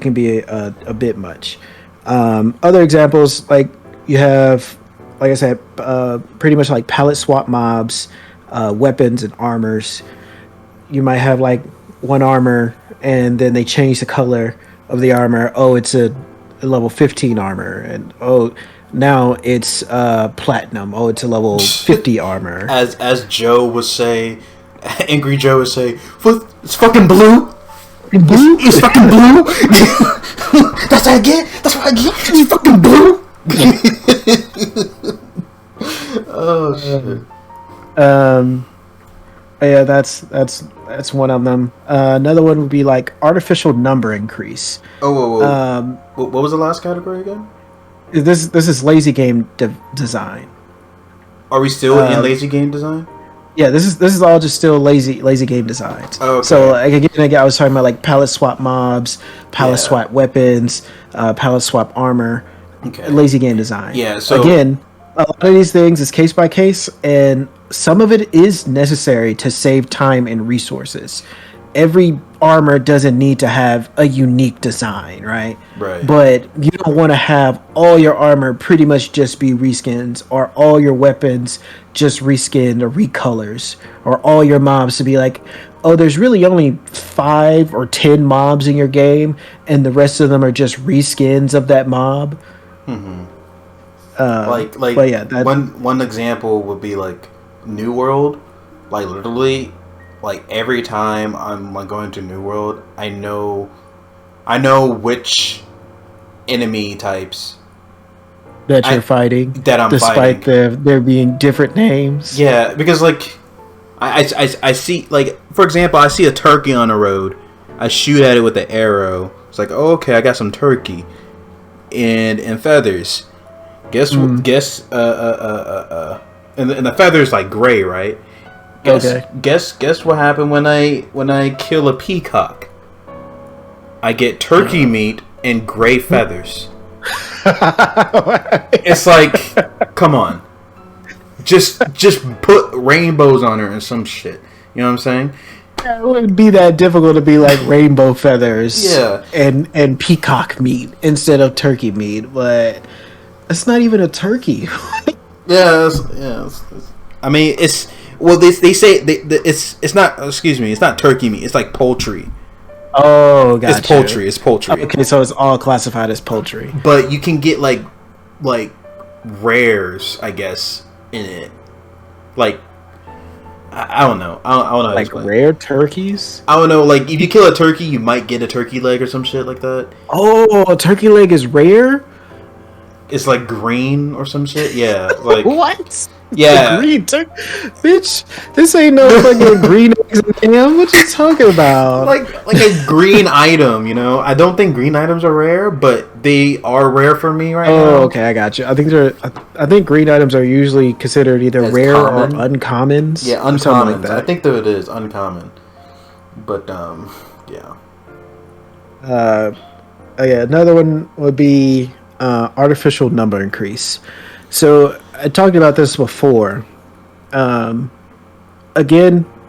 Speaker 3: can be a bit much. Other examples, like you have, like I said, pretty much like palette swap mobs, weapons and armors. You might have like one armor, and then they change the color of the armor. Oh, it's a level 15 armor, and oh, now it's platinum. Oh, it's a level 50 armor.
Speaker 2: As Joe would say, Angry Joe would say, it's fucking blue.
Speaker 3: Blue?
Speaker 2: It's fucking blue. That's what I get. That's what I get. It's fucking blue. Oh shit.
Speaker 3: Yeah, that's one of them. Another one would be like artificial number increase.
Speaker 2: Oh, whoa. What was the last category again?
Speaker 3: This is lazy game design.
Speaker 2: Are we still in lazy game design?
Speaker 3: Yeah, this is all just still lazy game designs.
Speaker 2: Oh, okay.
Speaker 3: So like, again, I was talking about like palette swap mobs, palette swap weapons, palette swap armor, lazy game design.
Speaker 2: Yeah. So
Speaker 3: again, a lot of these things is case by case, and some of it is necessary to save time and resources. Every armor doesn't need to have a unique design, right?
Speaker 2: Right.
Speaker 3: But you don't want to have all your armor pretty much just be reskins, or all your weapons just reskinned or recolors, or all your mobs to be like, oh, there's really only 5 or 10 mobs in your game, and the rest of them are just reskins of that mob.
Speaker 2: Mm-hmm.
Speaker 3: But yeah,
Speaker 2: one example would be like New World. Like literally, like every time I'm like going to New World, I know which enemy types
Speaker 3: that you're fighting,
Speaker 2: that I'm
Speaker 3: despite
Speaker 2: fighting.
Speaker 3: there being different names.
Speaker 2: Yeah, because like I see, like, for example, I see a turkey on the road. I shoot at it with an arrow. It's like, oh, okay, I got some turkey and feathers. Guess and the feathers like gray, right? Guess what happened when I kill a peacock? I get turkey meat and gray feathers. It's like, come on. Just put rainbows on her and some shit. You know what I'm saying?
Speaker 3: It wouldn't be that difficult to be like rainbow feathers,
Speaker 2: yeah,
Speaker 3: and peacock meat instead of turkey meat, but it's not even a turkey.
Speaker 2: I mean, it's, well, they say it's not. Excuse me, it's not turkey meat. It's like poultry.
Speaker 3: Oh, gotcha.
Speaker 2: It's poultry. It's poultry.
Speaker 3: Okay, so it's all classified as poultry.
Speaker 2: But you can get like rares, I guess, in it. Like, I don't know. I don't know. How
Speaker 3: like
Speaker 2: to
Speaker 3: rare turkeys?
Speaker 2: I don't know. Like, if you kill a turkey, you might get a turkey leg or some shit like that.
Speaker 3: Oh, a turkey leg is rare?
Speaker 2: It's like green or some shit. Yeah. Like
Speaker 3: what?
Speaker 2: Yeah.
Speaker 3: Green bitch, this ain't no fucking green eggs and ham. What you talking about?
Speaker 2: Like a green item, you know? I don't think green items are rare, but they are rare for me right now.
Speaker 3: Oh, okay, I got you. I think green items are usually considered either as rare common or uncommons.
Speaker 2: Yeah, uncommons. Like I think that it is uncommon. But yeah.
Speaker 3: Yeah, another one would be artificial number increase. So I talked about this before. Again,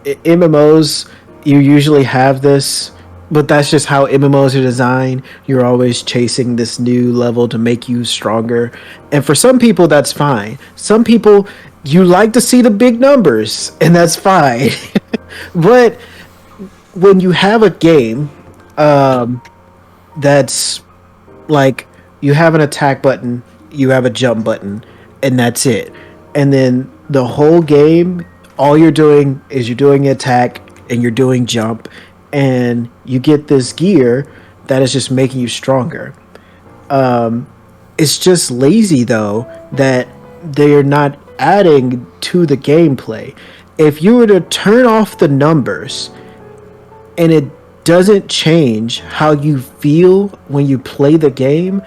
Speaker 3: MMOs, you usually have this, but that's just how MMOs are designed. You're always chasing this new level to make you stronger. And for some people, that's fine. Some people, you like to see the big numbers, and that's fine. But when you have a game that's like, you have an attack button, you have a jump button, and that's it. And then the whole game, all you're doing is you're doing attack and you're doing jump, and you get this gear that is just making you stronger. It's just lazy though that they're not adding to the gameplay. If you were to turn off the numbers and it doesn't change how you feel when you play the game,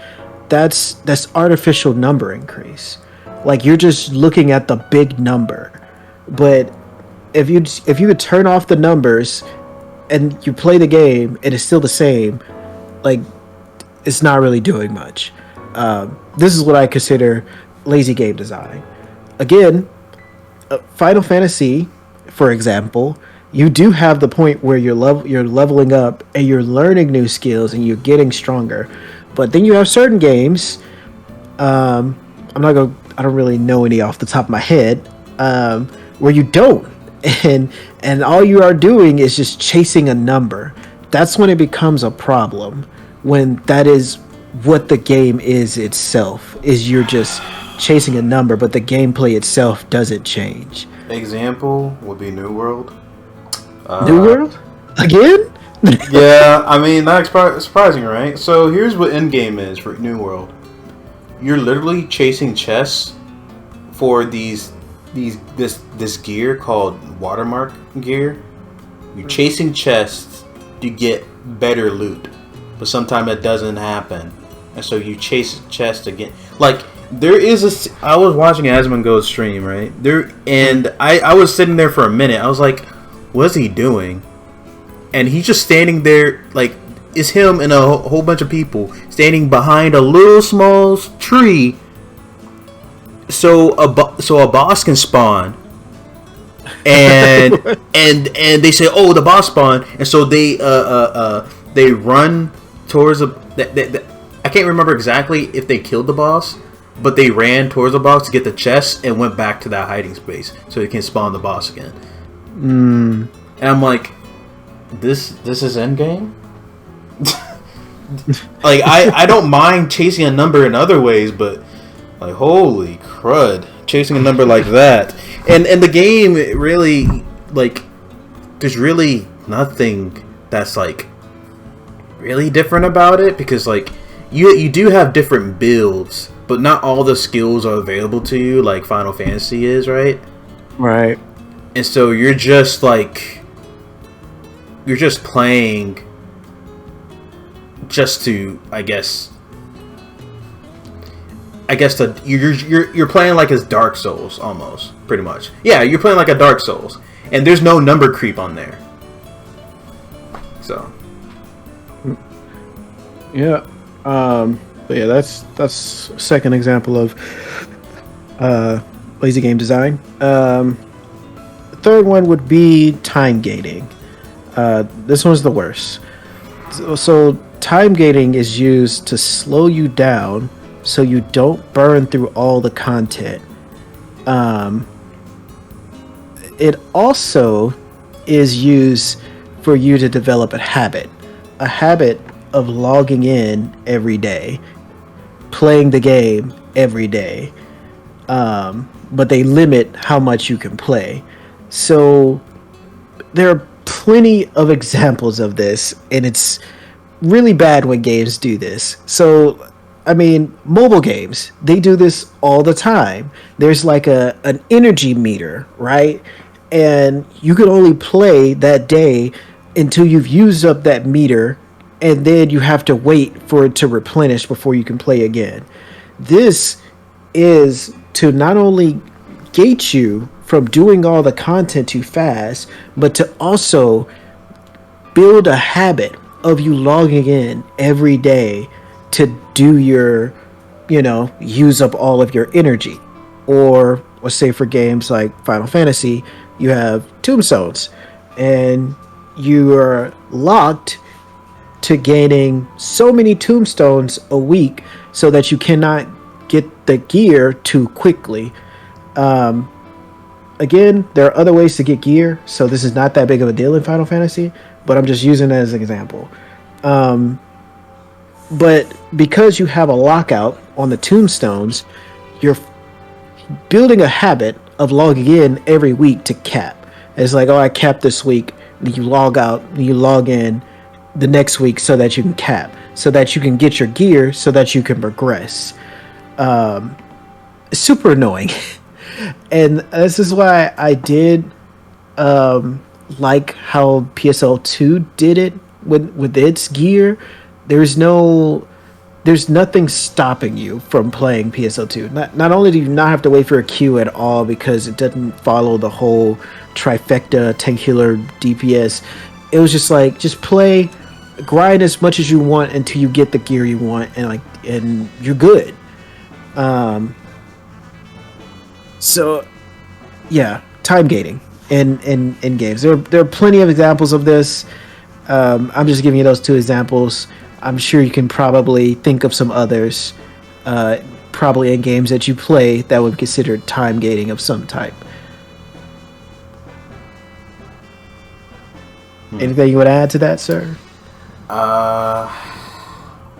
Speaker 3: that's artificial number increase. Like, you're just looking at the big number. But if you could turn off the numbers and you play the game, it is still the same. Like, it's not really doing much. This is what I consider lazy game design. Again, Final Fantasy, for example, you do have the point where you're leveling up and you're learning new skills and you're getting stronger. But then you have certain games. I don't really know any off the top of my head, where you don't, and all you are doing is just chasing a number. That's when it becomes a problem. When that is what the game is itself, is you're just chasing a number, but the gameplay itself doesn't change.
Speaker 2: Example would be New World.
Speaker 3: New World? Again?
Speaker 2: Yeah, I mean, that's surprising, right? So here's what endgame is for New World. You're literally chasing chests for this gear called watermark gear. You're chasing chests to get better loot, but sometimes it doesn't happen, and so you chase chests again. Like there is I was watching Asmongold's stream, right there, and I was sitting there for a minute. I was like, what's he doing? And he's just standing there, like, it's him and a whole bunch of people standing behind a little small tree, so a boss can spawn. And and they say, oh, the boss spawned, and so they run towards I can't remember exactly if they killed the boss, but they ran towards the boss to get the chest and went back to that hiding space so they can spawn the boss again. And I'm like, this is endgame. Like I don't mind chasing a number in other ways, but like holy crud, chasing a number like that. And the game really, like, there's really nothing that's like really different about it, because like you do have different builds, but not all the skills are available to you like Final Fantasy is, right?
Speaker 3: Right.
Speaker 2: And so you're just playing just to, I guess you're playing like as Dark Souls almost, pretty much. Yeah, you're playing like a Dark Souls, and there's no number creep on there. So,
Speaker 3: yeah, but yeah, that's second example of lazy game design. The third one would be time gating. This one's the worst. So time gating is used to slow you down so you don't burn through all the content. It also is used for you to develop a habit of logging in every day, playing the game every day. But they limit how much you can play. So there are plenty of examples of this, and it's really bad when games do this. So I mean, mobile games, they do this all the time. There's like an energy meter, right? And you can only play that day until you've used up that meter, and then you have to wait for it to replenish before you can play again. This is to not only gate you from doing all the content too fast, but to also build a habit of you logging in every day to do your, use up all of your energy. Or let's say for games like Final Fantasy, you have tombstones, and you are locked to gaining so many tombstones a week so that you cannot get the gear too quickly. Again, there are other ways to get gear, so this is not that big of a deal in Final Fantasy, but I'm just using it as an example. But because you have a lockout on the tombstones, you're building a habit of logging in every week to cap. It's like, oh, I capped this week. You log out, you log in the next week so that you can cap, so that you can get your gear, so that you can progress. Super annoying. And this is why I did like how PSL 2 did it with its gear. There's nothing stopping you from playing PSL 2. Not only do you not have to wait for a queue at all because it doesn't follow the whole trifecta tankular DPS. It was just like, just play, grind as much as you want until you get the gear you want, and you're good. So time gating in games. There are plenty of examples of this. I'm just giving you those two examples. I'm sure you can probably think of some others, probably in games that you play that would be considered time gating of some type. Anything you would add to that, sir?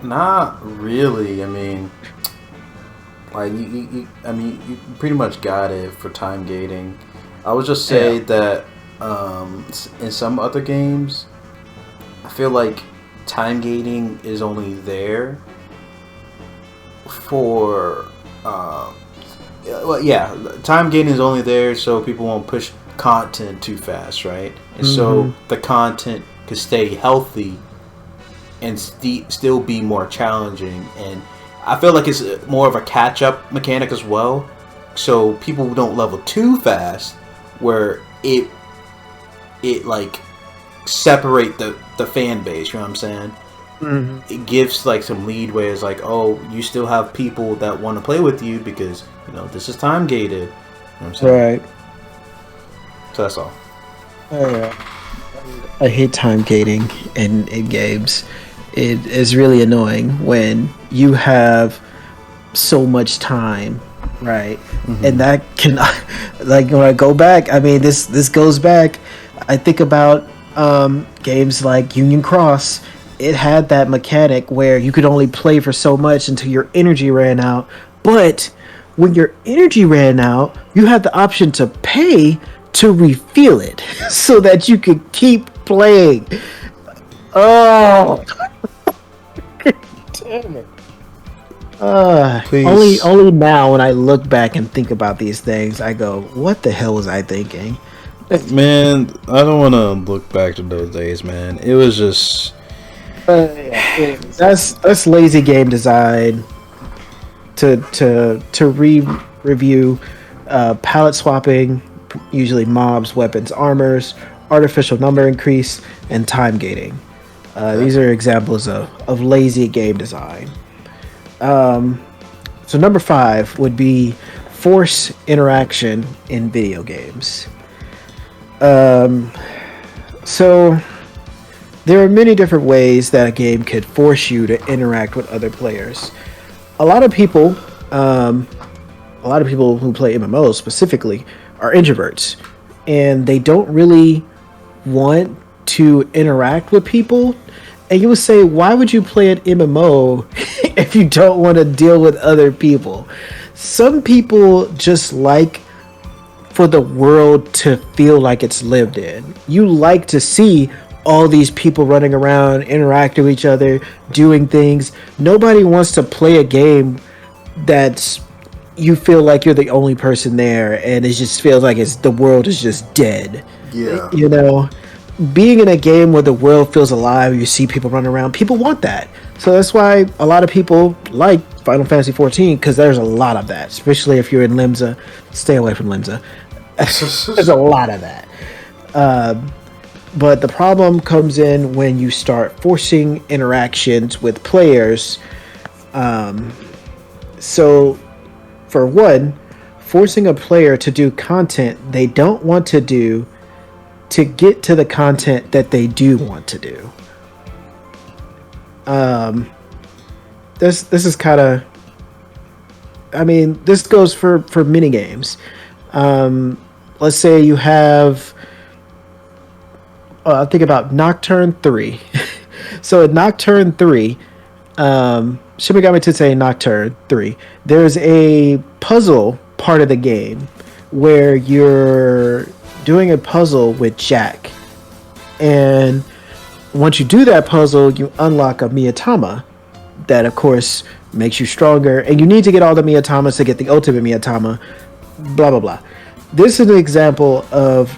Speaker 2: Not really. I mean, like you pretty much got it for time gating. I would just say that in some other games, I feel like time gating is only there for time gating is only there so people won't push content too fast, right? And so the content could stay healthy and still be more challenging. And I feel like it's more of a catch-up mechanic as well, so people don't level too fast where it like separate the fan base, you know what I'm saying? It gives like some lead where it's like, oh, you still have people that want to play with you because, you know, this is time gated. You know what I'm saying?
Speaker 3: Right.
Speaker 2: So that's all.
Speaker 3: I hate time gating in games. It is really annoying when you have so much time, right? And that can, like, when I go back, I mean, this goes back. I think about games like Union Cross. It had that mechanic where you could only play for so much until your energy ran out. But when your energy ran out, you had the option to pay to refill it so that you could keep playing. Oh, damn it. Only now when I look back and think about these things, I go, what the hell was I thinking?
Speaker 2: Man, I don't want to look back to those days, man. It was just...
Speaker 3: that's lazy game design. To review palette swapping, usually mobs, weapons, armors, artificial number increase, and time gating. These are examples of lazy game design. So number 5 would be force interaction in video games. So there are many different ways that a game could force you to interact with other players. A lot of people who play MMOs specifically are introverts, and they don't really want to interact with people. And you would say, why would you play an MMO if you don't want to deal with other people? Some people just like for the world to feel like it's lived in. You like to see all these people running around, interacting with each other, doing things. Nobody wants to play a game that's you feel like you're the only person there and it just feels like the world is just dead.
Speaker 2: Yeah.
Speaker 3: You know, being in a game where the world feels alive, you see people running around, people want that. So that's why a lot of people like Final Fantasy 14, because there's a lot of that, especially if you're in Limsa. Stay away from Limsa. There's a lot of that. But the problem comes in when you start forcing interactions with players. So, for one, forcing a player to do content they don't want to do to get to the content that they do want to do. This is kind of... I mean, this goes for mini games. Let's say you have... think about Nocturne 3. So in Nocturne 3, Shin Megami Tensei Nocturne 3, there's a puzzle part of the game where you're doing a puzzle with Jack. And once you do that puzzle, you unlock a Miyatama that, of course, makes you stronger. And you need to get all the Miyatamas to get the ultimate Miyatama, blah, blah, blah. This is an example of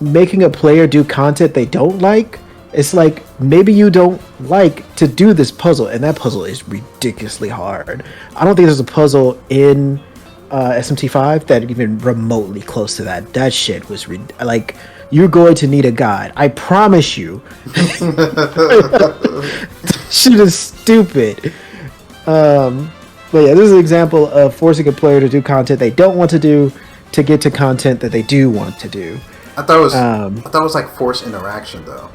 Speaker 3: making a player do content they don't like. It's like, maybe you don't like to do this puzzle, and that puzzle is ridiculously hard. I don't think there's a puzzle in SMT5 that even remotely close to that. That shit was like, you're going to need a guide. I promise you. Shit is stupid. But yeah, this is an example of forcing a player to do content they don't want to do to get to content that they do want to do.
Speaker 2: I thought it was like forced interaction though.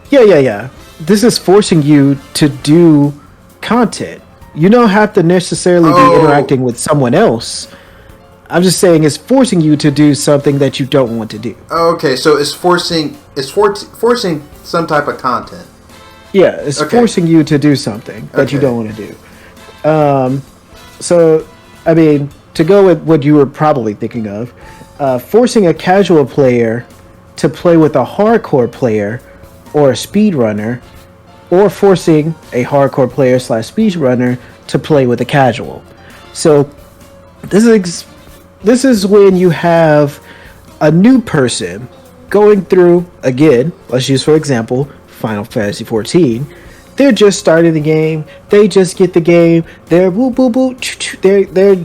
Speaker 3: Yeah. This is forcing you to do content. You don't have to necessarily be interacting with someone else. I'm just saying it's forcing you to do something that you don't want to do.
Speaker 2: Okay, so it's forcing some type of content.
Speaker 3: Yeah, it's forcing you to do something that you don't want to do. So, I mean, to go with what you were probably thinking of, forcing a casual player to play with a hardcore player or a speedrunner, or forcing a hardcore player / speedrunner to play with a casual. So, this is when you have a new person going through, again, let's use for example, Final Fantasy XIV. They're just starting the game. They just get the game. They're they're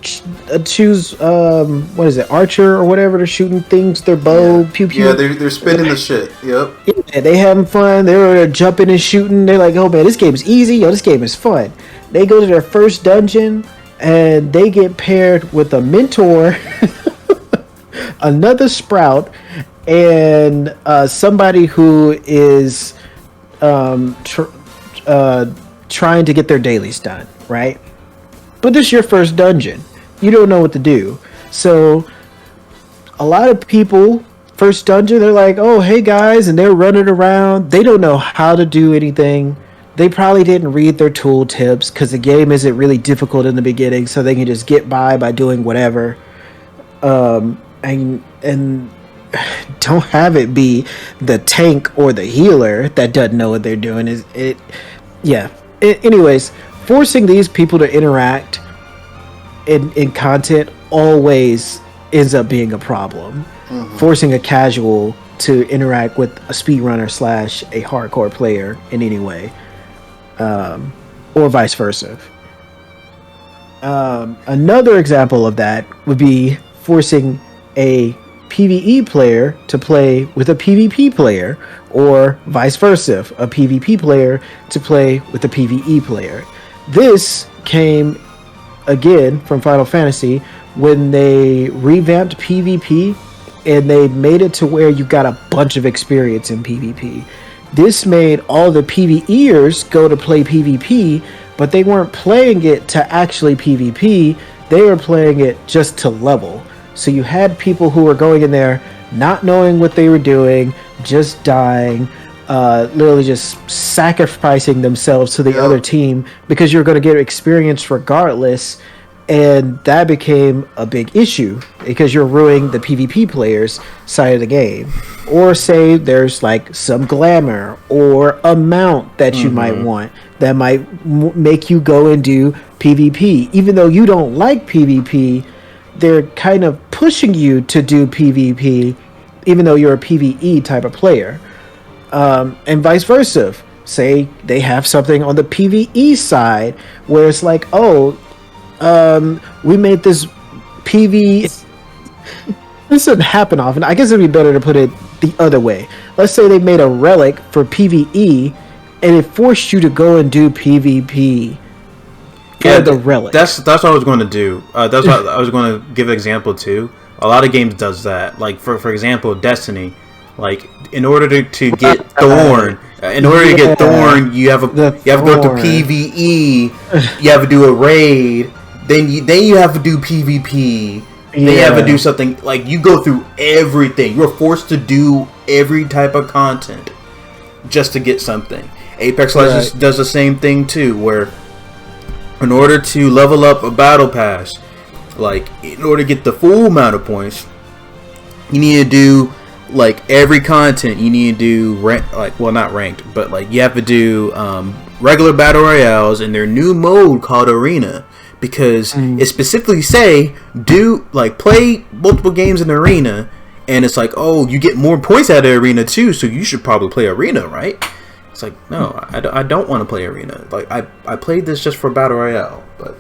Speaker 3: choose what is it, archer or whatever. They're shooting things. Their bow, pew pew.
Speaker 2: Yeah, they're spinning the shit. Yep.
Speaker 3: Yeah, they having fun. They're jumping and shooting. They're like, oh man, this game is easy. Yo, this game is fun. They go to their first dungeon and they get paired with a mentor, another sprout, and somebody who is trying to get their dailies done, right? But this is your first dungeon. You don't know what to do. So a lot of people, first dungeon, they're like, oh, hey guys, and they're running around. They don't know how to do anything. They probably didn't read their tool tips because the game isn't really difficult in the beginning, so they can just get by doing whatever. And don't have it be the tank or the healer that doesn't know what they're doing. Anyways, forcing these people to interact in content always ends up being a problem. Mm-hmm. Forcing a casual to interact with a speedrunner / a hardcore player in any way, or vice versa. Another example of that would be forcing a PvE player to play with a PvP player, or vice versa, a PvP player to play with a PvE player. This came again from Final Fantasy when they revamped PvP and they made it to where you got a bunch of experience in PvP. This made all the PvEers go to play PvP, but they weren't playing it to actually PvP, they were playing it just to level. So you had people who were going in there not knowing what they were doing, just dying, literally just sacrificing themselves to the other team because you're going to get experience regardless. And that became a big issue because you're ruining the PvP players' side of the game. Or say there's like some glamour or a mount that you might want that might make you go and do PvP. Even though you don't like PvP, they're kind of pushing you to do PvP, even though you're a PvE type of player. And vice versa. Say they have something on the PvE side where it's like, we made this PV. This doesn't happen often. I guess it'd be better to put it the other way. Let's say they made a relic for PvE and it forced you to go and do PvP. Yeah, the relic.
Speaker 2: That's what I was going to do. That's what I was going to give an example too. A lot of games does that. Like for example, Destiny. Like in order to get Thorn, you have to go through PvE. You have to do a raid. Then you have to do PvP. Then you have to do something, like you go through everything. You're forced to do every type of content just to get something. Apex Legends does the same thing too, where in order to level up a battle pass, like in order to get the full amount of points, you need to do like every content. You need to do not ranked, but like you have to do regular battle royales in their new mode called Arena. Because it specifically say play multiple games in the arena, and it's like, oh, you get more points out of the arena too, so you should probably play arena, right? It's like, no, I don't want to play arena. Like I played this just for battle royale, but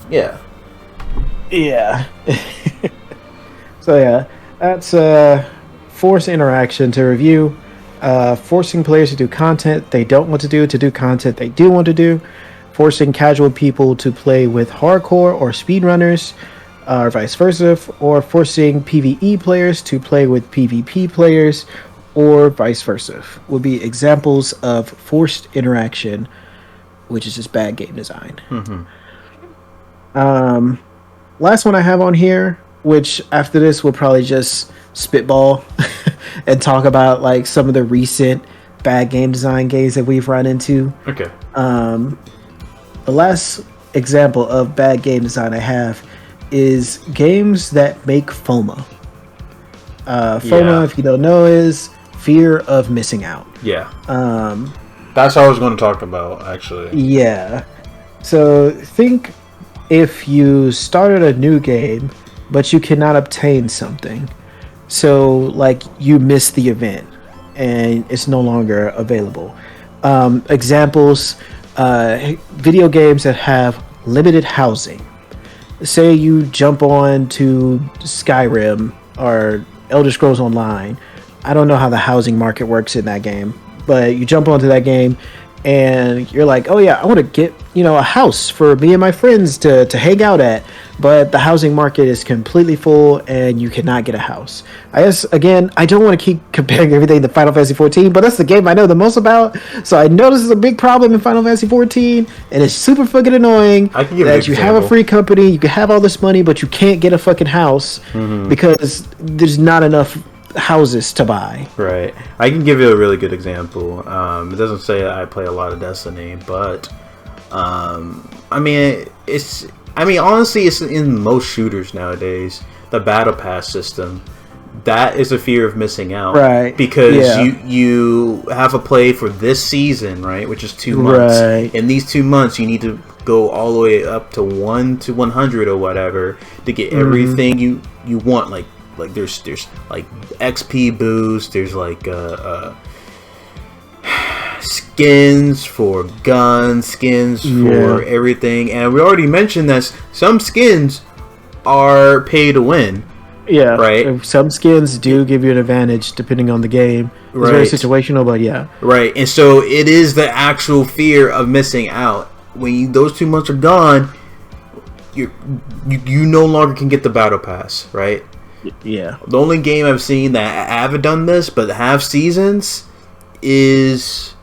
Speaker 2: yeah.
Speaker 3: So yeah, that's force interaction to review, forcing players to do content they don't want to do content they do want to do. Forcing casual people to play with hardcore or speedrunners, or vice versa, or forcing PvE players to play with PvP players, or vice versa, would be examples of forced interaction, which is just bad game design. Last one I have on here, which after this we'll probably just spitball and talk about like some of the recent bad game design games that we've run into.
Speaker 2: Okay.
Speaker 3: The last example of bad game design I have is games that make FOMA. FOMA, if you don't know, is fear of missing out.
Speaker 2: Yeah. That's what I was going to talk about, actually.
Speaker 3: Yeah. So think if you started a new game, but you cannot obtain something. So, like, you missed the event and it's no longer available. Examples, video games that have limited housing. Say you jump on to Skyrim or Elder Scrolls Online. I don't know how the housing market works in that game, but you jump onto that game and you're like, oh yeah, I want to get, a house for me and my friends to hang out at, but the housing market is completely full and you cannot get a house. I guess, again, I don't want to keep comparing everything to Final Fantasy 14, but that's the game I know the most about, so I know this is a big problem in Final Fantasy 14, and it's super fucking annoying that you have a free company, you can have all this money, but you can't get a fucking house because there's not enough houses to buy.
Speaker 2: Right. I can give you a really good example. It doesn't say I play a lot of Destiny, but honestly, it's in most shooters nowadays. The battle pass system, that is a fear of missing out,
Speaker 3: right?
Speaker 2: Because you have a play for this season, right, which is 2 months.
Speaker 3: Right.
Speaker 2: In these 2 months, you need to go all the way up to 1 to 100 or whatever to get everything you want. Like there's like XP boost, there's like skins for guns, skins for everything, and we already mentioned that some skins are pay to win.
Speaker 3: Yeah,
Speaker 2: right.
Speaker 3: Some skins do give you an advantage depending on the game. It's very situational, but yeah.
Speaker 2: Right, and so it is the actual fear of missing out. When those 2 months are gone, you no longer can get the battle pass, right?
Speaker 3: Yeah.
Speaker 2: The only game I've seen that haven't done this but have seasons is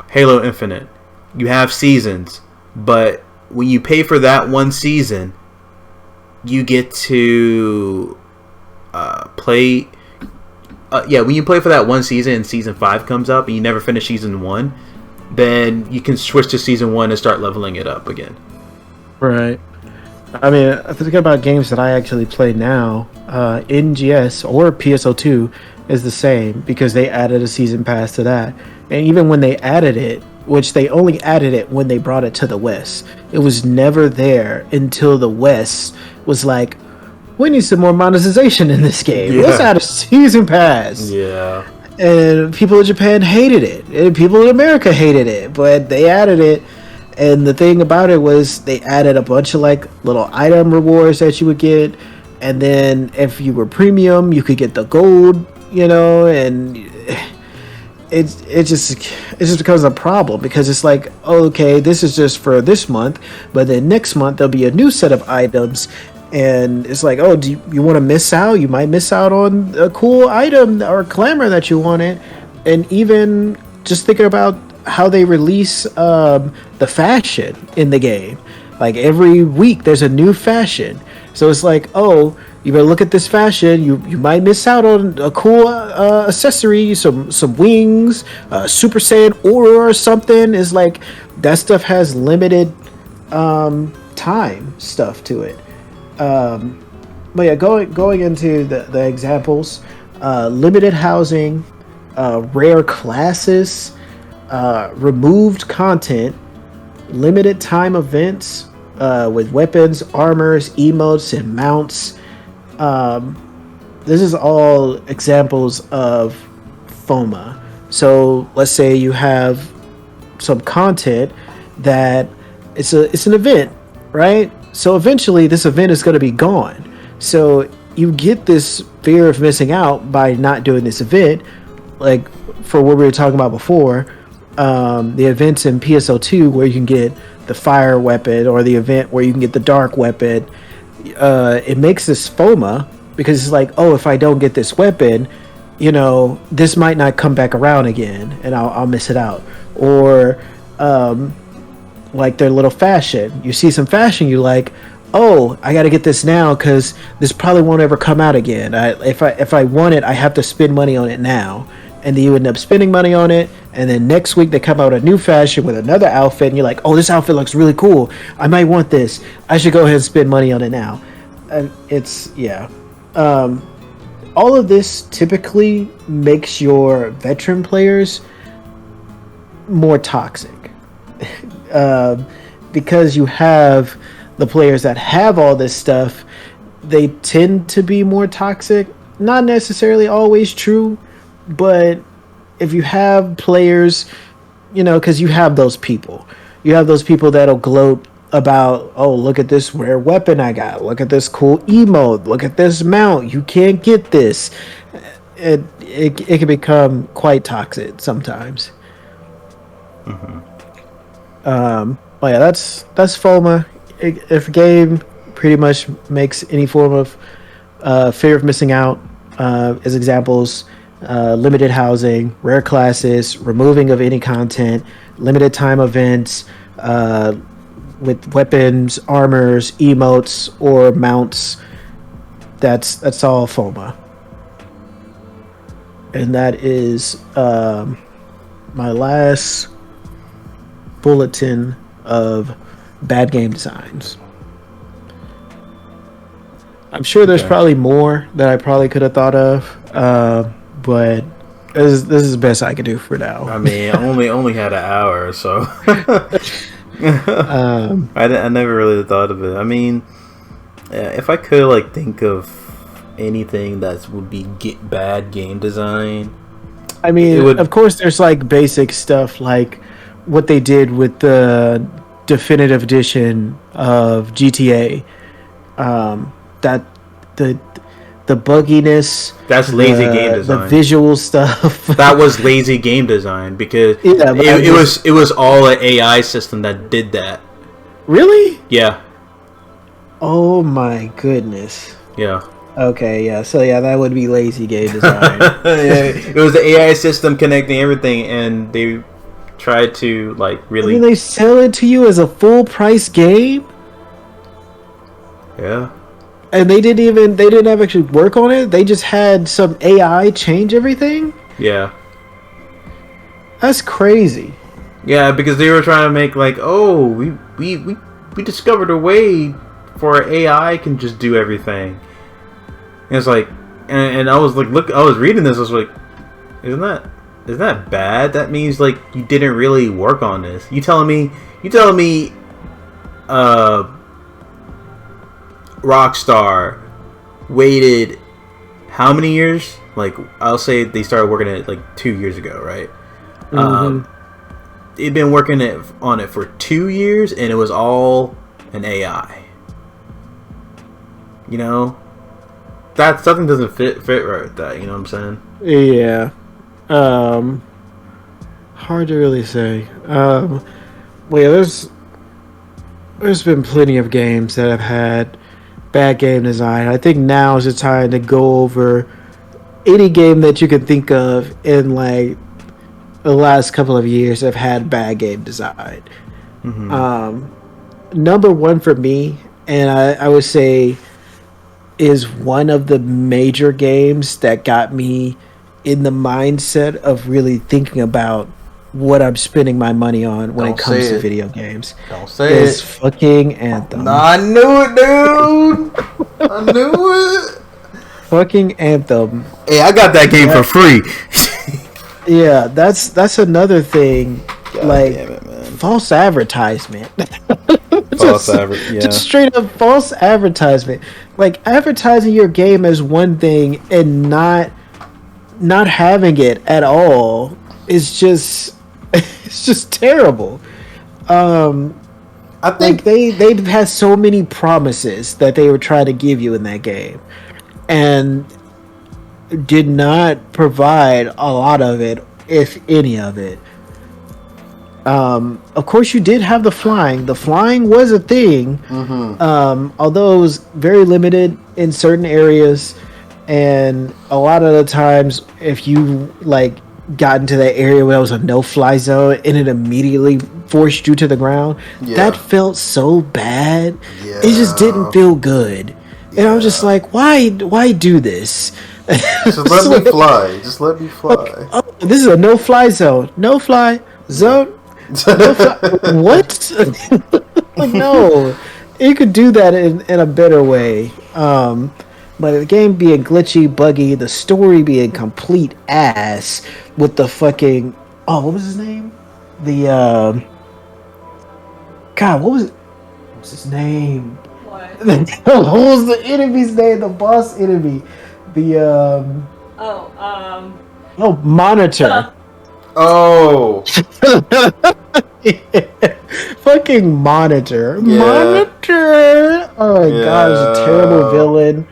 Speaker 2: Halo Infinite. You have seasons, but when you pay for that one season, you get to play. When you play for that one season and season 5 comes up and you never finish season 1, then you can switch to season 1 and start leveling it up again.
Speaker 3: Right. I mean, thinking about games that I actually play now, NGS or PSO2 is the same because they added a season pass to that. And even when they added it, which they only added it when they brought it to the West, it was never there until the West was like, we need some more monetization in this game. Let's add a season pass.
Speaker 2: Yeah.
Speaker 3: And people in Japan hated it. And people in America hated it. But they added it. And the thing about it was they added a bunch of like little item rewards that you would get, and then if you were premium, you could get the gold, and it just becomes a problem because it's like, okay, this is just for this month, but then next month there'll be a new set of items, and it's like, oh, do you want to miss out? You might miss out on a cool item or glamour that you wanted, and even just thinking about how they release the fashion in the game. Like every week there's a new fashion, so it's like, oh, you better look at this fashion, you might miss out on a cool accessory, some wings, Super Saiyan aura or something. Is like that stuff has limited time stuff to it. But yeah, going into the examples, limited housing, rare classes, removed content, limited time events with weapons, armors, emotes, and mounts. This is all examples of FOMA. So let's say you have some content that it's an event, right? So eventually this event is going to be gone. So you get this fear of missing out by not doing this event. Like for what we were talking about before, the events in PSO2 where you can get the fire weapon, or the event where you can get the dark weapon, it makes this FOMA because it's like, oh, if I don't get this weapon, this might not come back around again, and I'll miss it out. Or like their little fashion. You see some fashion, you like, oh, I got to get this now because this probably won't ever come out again. If I want it, I have to spend money on it now. And then you end up spending money on it, and then next week they come out with a new fashion with another outfit, and you're like, oh, this outfit looks really cool. I might want this. I should go ahead and spend money on it now. All of this typically makes your veteran players more toxic. Because you have the players that have all this stuff, they tend to be more toxic. Not necessarily always true, but if you have players, because you have those people. You have those people that'll gloat about, oh, look at this rare weapon I got. Look at this cool emote. Look at this mount. You can't get this. It can become quite toxic sometimes. But yeah, that's FOMA. If a game pretty much makes any form of fear of missing out, as examples, limited housing, rare classes, removing of any content, limited time events, with weapons, armors, emotes, or mounts, that's all FOMA. And that is my last bulletin of bad game designs. I'm sure there's probably more that I probably could have thought of, but this is the best I could do for now.
Speaker 2: I mean, I only had an hour, so I never really thought of it. I mean, if I could think of anything that would be bad game design,
Speaker 3: I mean, of course, there's basic stuff like what they did with the definitive edition of GTA. That the bugginess,
Speaker 2: that's lazy game design.
Speaker 3: The visual stuff,
Speaker 2: that was lazy game design because it was all an AI system that did that.
Speaker 3: Really?
Speaker 2: Yeah.
Speaker 3: Oh my goodness.
Speaker 2: Yeah.
Speaker 3: Okay, yeah. So yeah, that would be lazy game design.
Speaker 2: It was the AI system connecting everything, and they tried to really.
Speaker 3: They sell it to you as a full price game.
Speaker 2: Yeah.
Speaker 3: And they didn't have actually work on it. They just had some AI change everything.
Speaker 2: Yeah.
Speaker 3: That's crazy.
Speaker 2: Yeah, because they were trying to make we discovered a way for AI can just do everything. And it's and I was I was reading this. I was like, isn't that bad? That means you didn't really work on this. You telling me, Rockstar waited how many years? I'll say they started working on it 2 years ago, right?
Speaker 3: Mm-hmm.
Speaker 2: They'd been working on it for 2 years, and it was all an AI. That something doesn't fit right with that. You know what I'm saying?
Speaker 3: Yeah. Hard to really say. There's been plenty of games that have had bad game design. I think now is the time to go over any game that you can think of in the last couple of years that have had bad game design.
Speaker 2: Mm-hmm.
Speaker 3: Number one for me, and I would say is one of the major games that got me in the mindset of really thinking about what I'm spending my money on when it comes to video games.
Speaker 2: Don't say it.
Speaker 3: It's fucking Anthem.
Speaker 2: I knew it, dude. I knew it.
Speaker 3: Fucking Anthem.
Speaker 2: Hey, I got that game for free.
Speaker 3: Yeah, that's another thing.
Speaker 2: God damn it, man.
Speaker 3: False advertisement. Just straight up false advertisement. Advertising your game as one thing and not having it at all is just it's just terrible. I think they've had so many promises that they were trying to give you in that game, and did not provide a lot of it, if any of it. Of course, you did have the flying. The flying was a thing, although it was very limited in certain areas, and a lot of the times, if you like got into that area where there was a no-fly zone and it immediately forced you to the ground, that felt so bad.
Speaker 4: Yeah.
Speaker 3: It just didn't feel good, and I was just like, why do this?
Speaker 4: Just let me fly. Just let me fly.
Speaker 3: Oh, this is a no-fly zone. No-fly zone. What? Like, no, you could do that in a better way. But the game being glitchy, buggy, the story being complete ass with the fucking what was his name? The God, what's his name?
Speaker 5: What?
Speaker 3: What was the enemy's name? The boss enemy. The Monitor.
Speaker 4: Oh.
Speaker 3: Fucking Monitor.
Speaker 4: Yeah.
Speaker 3: Monitor. Oh my god, it was a terrible villain.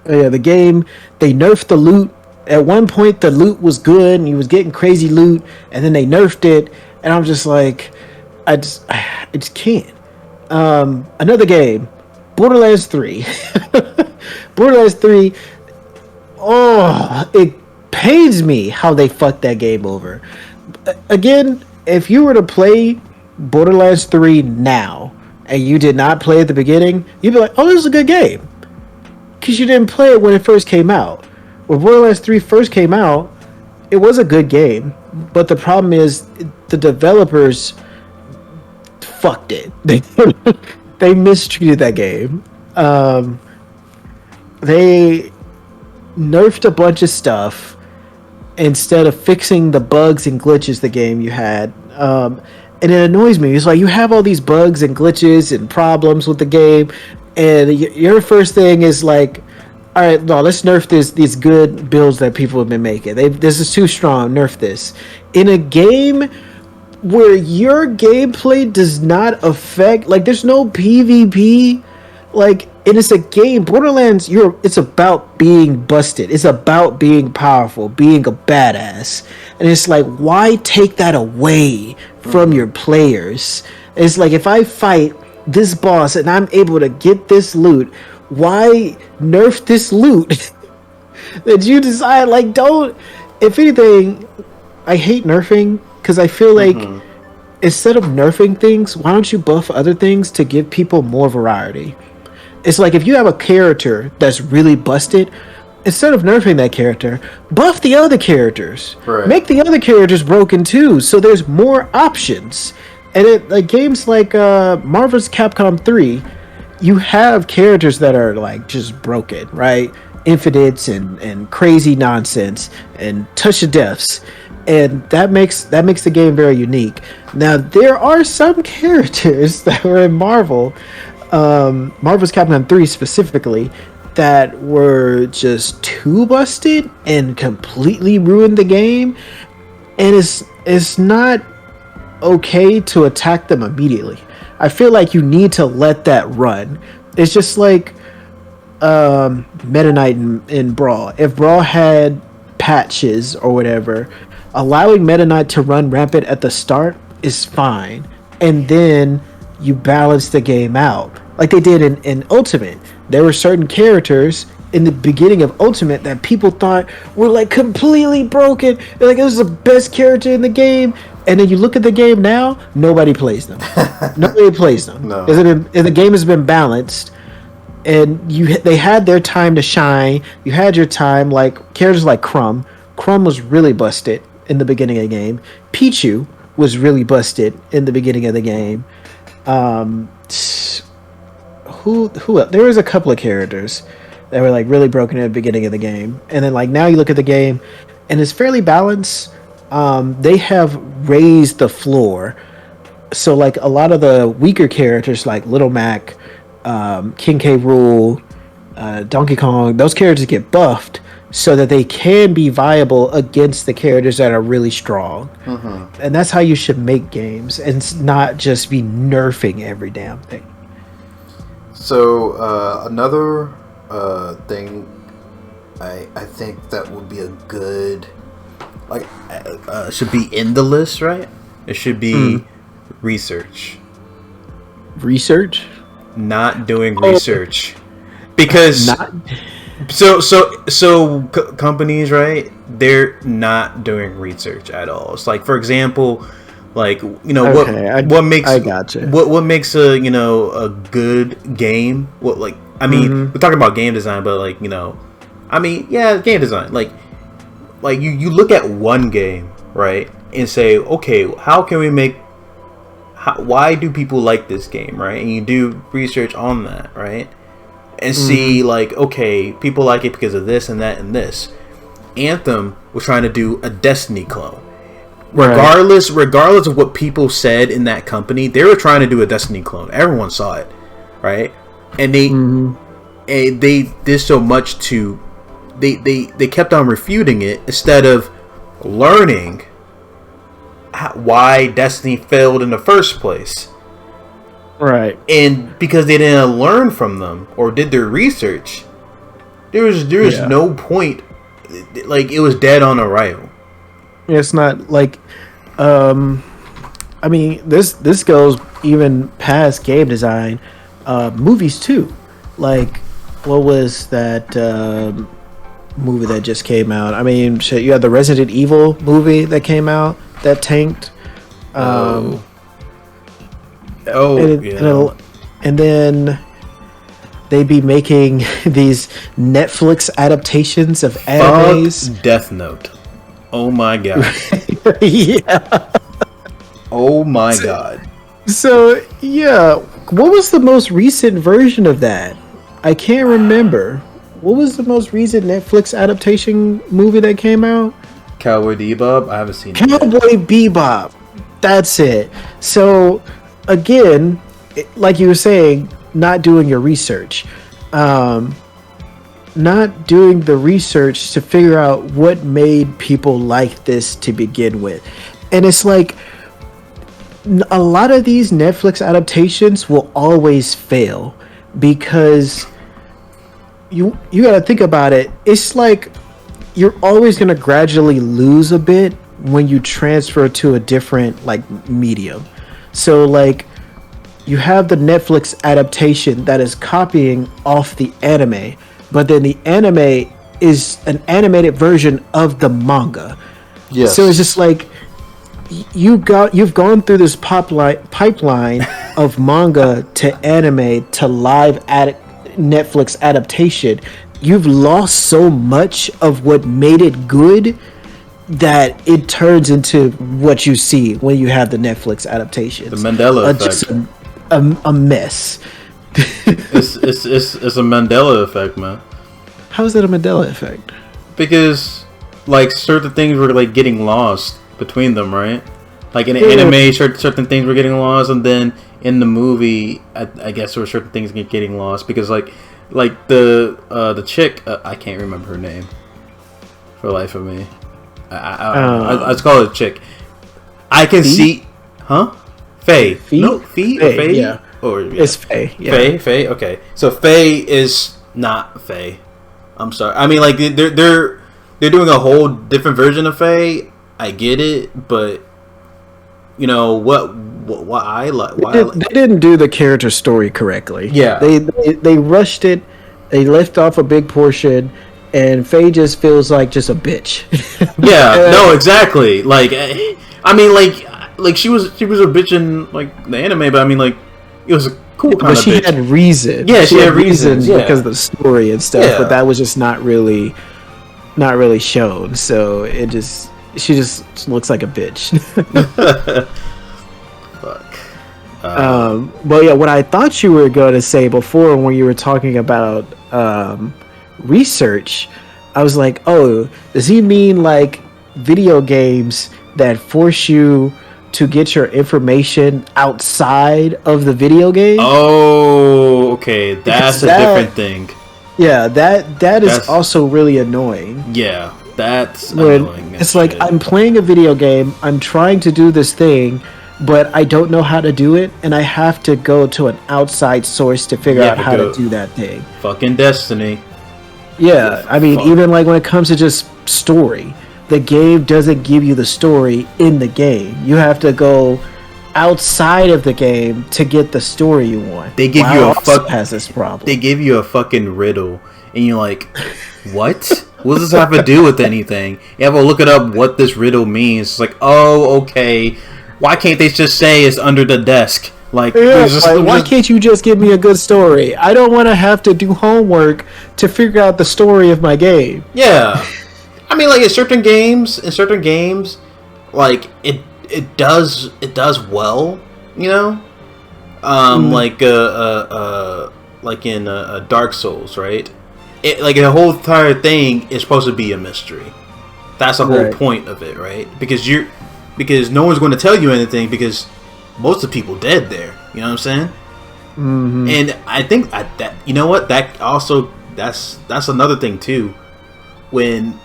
Speaker 3: Yeah, the game, they nerfed the loot. At one point, the loot was good and you was getting crazy loot, and then they nerfed it, and I'm just like, I just can't. Another game, Borderlands 3. Borderlands 3. Oh, it pains me how they fucked that game over. Again, if you were to play Borderlands 3 now and you did not play at the beginning, you'd be like, oh, this is a good game. Because you didn't play it when it first came out. When Borderlands 3 first came out, it was a good game. But the problem is the developers fucked it. They mistreated that game. They nerfed a bunch of stuff instead of fixing the bugs and glitches the game you had. And it annoys me. It's like you have all these bugs and glitches and problems with the game, and your first thing is like, all right, no, let's nerf these good builds that people have been making. This is too strong. Nerf this. In a game where your gameplay does not affect, like, there's no PvP, like, and it's a game. Borderlands, it's about being busted. It's about being powerful, being a badass. And it's like, why take that away from your players? It's like, if I fight this boss and I'm able to get this loot, why nerf this loot? That you decide, like, don't. If anything, I hate nerfing because I feel like instead of nerfing things, why don't you buff other things to give people more variety? It's like, if you have a character that's really busted, instead of nerfing that character, buff the other characters.
Speaker 4: Right.
Speaker 3: Make the other characters broken too, so there's more options. And like games like Marvel's Capcom 3, you have characters that are like just broken, right? Infinites and crazy nonsense and touch of deaths. And that makes the game very unique. Now, there are some characters that were in Marvel's Capcom 3 specifically, that were just too busted and completely ruined the game, and it's not okay to attack them immediately. I feel like you need to let that run. It's just like Meta Knight in Brawl. If Brawl had patches or whatever, allowing Meta Knight to run rampant at the start is fine, and then you balance the game out like they did in Ultimate. There were certain characters in the beginning of Ultimate that people thought were like completely broken. They're like, it was the best character in the game. And then you look at the game now, nobody plays them. Nobody plays them.
Speaker 4: No.
Speaker 3: The game has been balanced, and they had their time to shine. You had your time, like characters like Crumb. Crumb was really busted in the beginning of the game. Pichu was really busted in the beginning of the game. Who else? There was a couple of characters that were like really broken in the beginning of the game, and then like now you look at the game and it's fairly balanced. They have raised the floor, so like a lot of the weaker characters like Little Mac, King K. Rool, Donkey Kong, those characters get buffed so that they can be viable against the characters that are really strong. And that's how you should make games, and not just be nerfing every damn thing.
Speaker 4: So another thing, I think that would be a good
Speaker 2: should be in the list, right? It should be research.
Speaker 3: Research?
Speaker 2: Not doing research. Because
Speaker 3: Not.
Speaker 2: Companies, right? They're not doing research at all. It's like, for example, like, you know, what makes
Speaker 3: I gotcha.
Speaker 2: what makes a, you know, a good game? What, like, I mean, we're talking about game design, but like, you know, I mean, yeah, game design. Like you look at one game, right, and say, okay, how can we make? Why do people like this game, right? And you do research on that, right? And see, like, okay, people like it because of this and that and this. Anthem was trying to do a Destiny clone. Regardless of what people said in that company, they were trying to do a Destiny clone. Everyone saw it, right? And they did so much to they kept on refuting it instead of learning why Destiny failed in the first place.
Speaker 3: Right.
Speaker 2: And because they didn't learn from them or did their research, there was no point. Like, it was dead on arrival.
Speaker 3: It's not like, I mean, this goes even past game design, movies too. Like, what was that movie that just came out? I mean, shit, you had the Resident Evil movie that came out that tanked. And then they'd be making these Netflix adaptations of animes.
Speaker 2: Fuck Death Note. Oh my god.
Speaker 3: Yeah.
Speaker 2: Oh my god.
Speaker 3: So, yeah. What was the most recent version of that? I can't remember. What was the most recent Netflix adaptation movie that came out?
Speaker 2: Cowboy Bebop? I haven't seen it
Speaker 3: Cowboy
Speaker 2: yet.
Speaker 3: Bebop. That's it. So, again, like you were saying, not doing your research. Not doing the research to figure out what made people like this to begin with. And it's like, a lot of these Netflix adaptations will always fail because you gotta think about it. It's like you're always gonna gradually lose a bit when you transfer to a different, like, medium. So, like, you have the Netflix adaptation that is copying off the anime, but then the anime is an animated version of the manga.
Speaker 4: Yes.
Speaker 3: So it's just like you've gone through this pipeline of manga to anime to live Netflix adaptation. You've lost so much of what made it good that it turns into what you see when you have the Netflix adaptations.
Speaker 2: The Mandela effect.
Speaker 3: Just a mess.
Speaker 2: It's a Mandela effect, man.
Speaker 3: How is that a Mandela effect?
Speaker 2: Because, like, certain things were, like, getting lost between them, right? Like, in anime, certain things were getting lost, and then in the movie, I guess there were certain things getting lost because, like the chick, I can't remember her name for the life of me. Let's call it a chick. I can see, huh? Faye. No, Faye.
Speaker 3: Yeah.
Speaker 2: Or
Speaker 3: it's Faye. Yeah.
Speaker 2: Faye. Okay, so Faye is not Faye. I'm sorry. I mean, like, they're doing a whole different version of Faye. I get it, but you know what I like.
Speaker 3: They didn't do the character story correctly.
Speaker 2: Yeah,
Speaker 3: they rushed it. They left off a big portion, and Faye just feels like just a bitch.
Speaker 2: Yeah, no, exactly. Like, I mean, like she was a bitch in, like, the anime, but I mean, like, it was a cool kind of bitch.
Speaker 3: But she had reason.
Speaker 2: Yeah, she had reasons
Speaker 3: because of the story and stuff. Yeah. But that was just not really shown. So she just looks like a bitch.
Speaker 2: Fuck.
Speaker 3: But yeah, what I thought you were going to say before when you were talking about research, I was like, oh, does he mean like video games that force you to get your information outside of the video game?
Speaker 2: Oh, okay, that's a different thing.
Speaker 3: Yeah, that's is also really annoying.
Speaker 2: Yeah, that's annoying.
Speaker 3: It's like, I'm playing a video game, I'm trying to do this thing, but I don't know how to do it, and I have to go to an outside source to figure out how to do that thing.
Speaker 2: Fucking Destiny.
Speaker 3: Yeah, I mean, even like when it comes to just story, the game doesn't give you the story in the game. You have to go outside of the game to get the story you want.
Speaker 2: They give
Speaker 3: WoW
Speaker 2: you a
Speaker 3: also has this problem.
Speaker 2: They give you a fucking riddle, and you're like, what? What does this have to do with anything? You have to look it up what this riddle means. It's like, oh, okay. Why can't they just say it's under the desk? Like,
Speaker 3: why can't you just give me a good story? I don't want to have to do homework to figure out the story of my game.
Speaker 2: Yeah. I mean, like, in certain games, like, it does well, you know? Like in Dark Souls, right? Like, the whole entire thing is supposed to be a mystery. That's the whole point of it, right? Because no one's going to tell you anything because most of the people dead there. You know what I'm saying?
Speaker 3: Mm-hmm.
Speaker 2: And I think that you know what, that also that's another thing too. When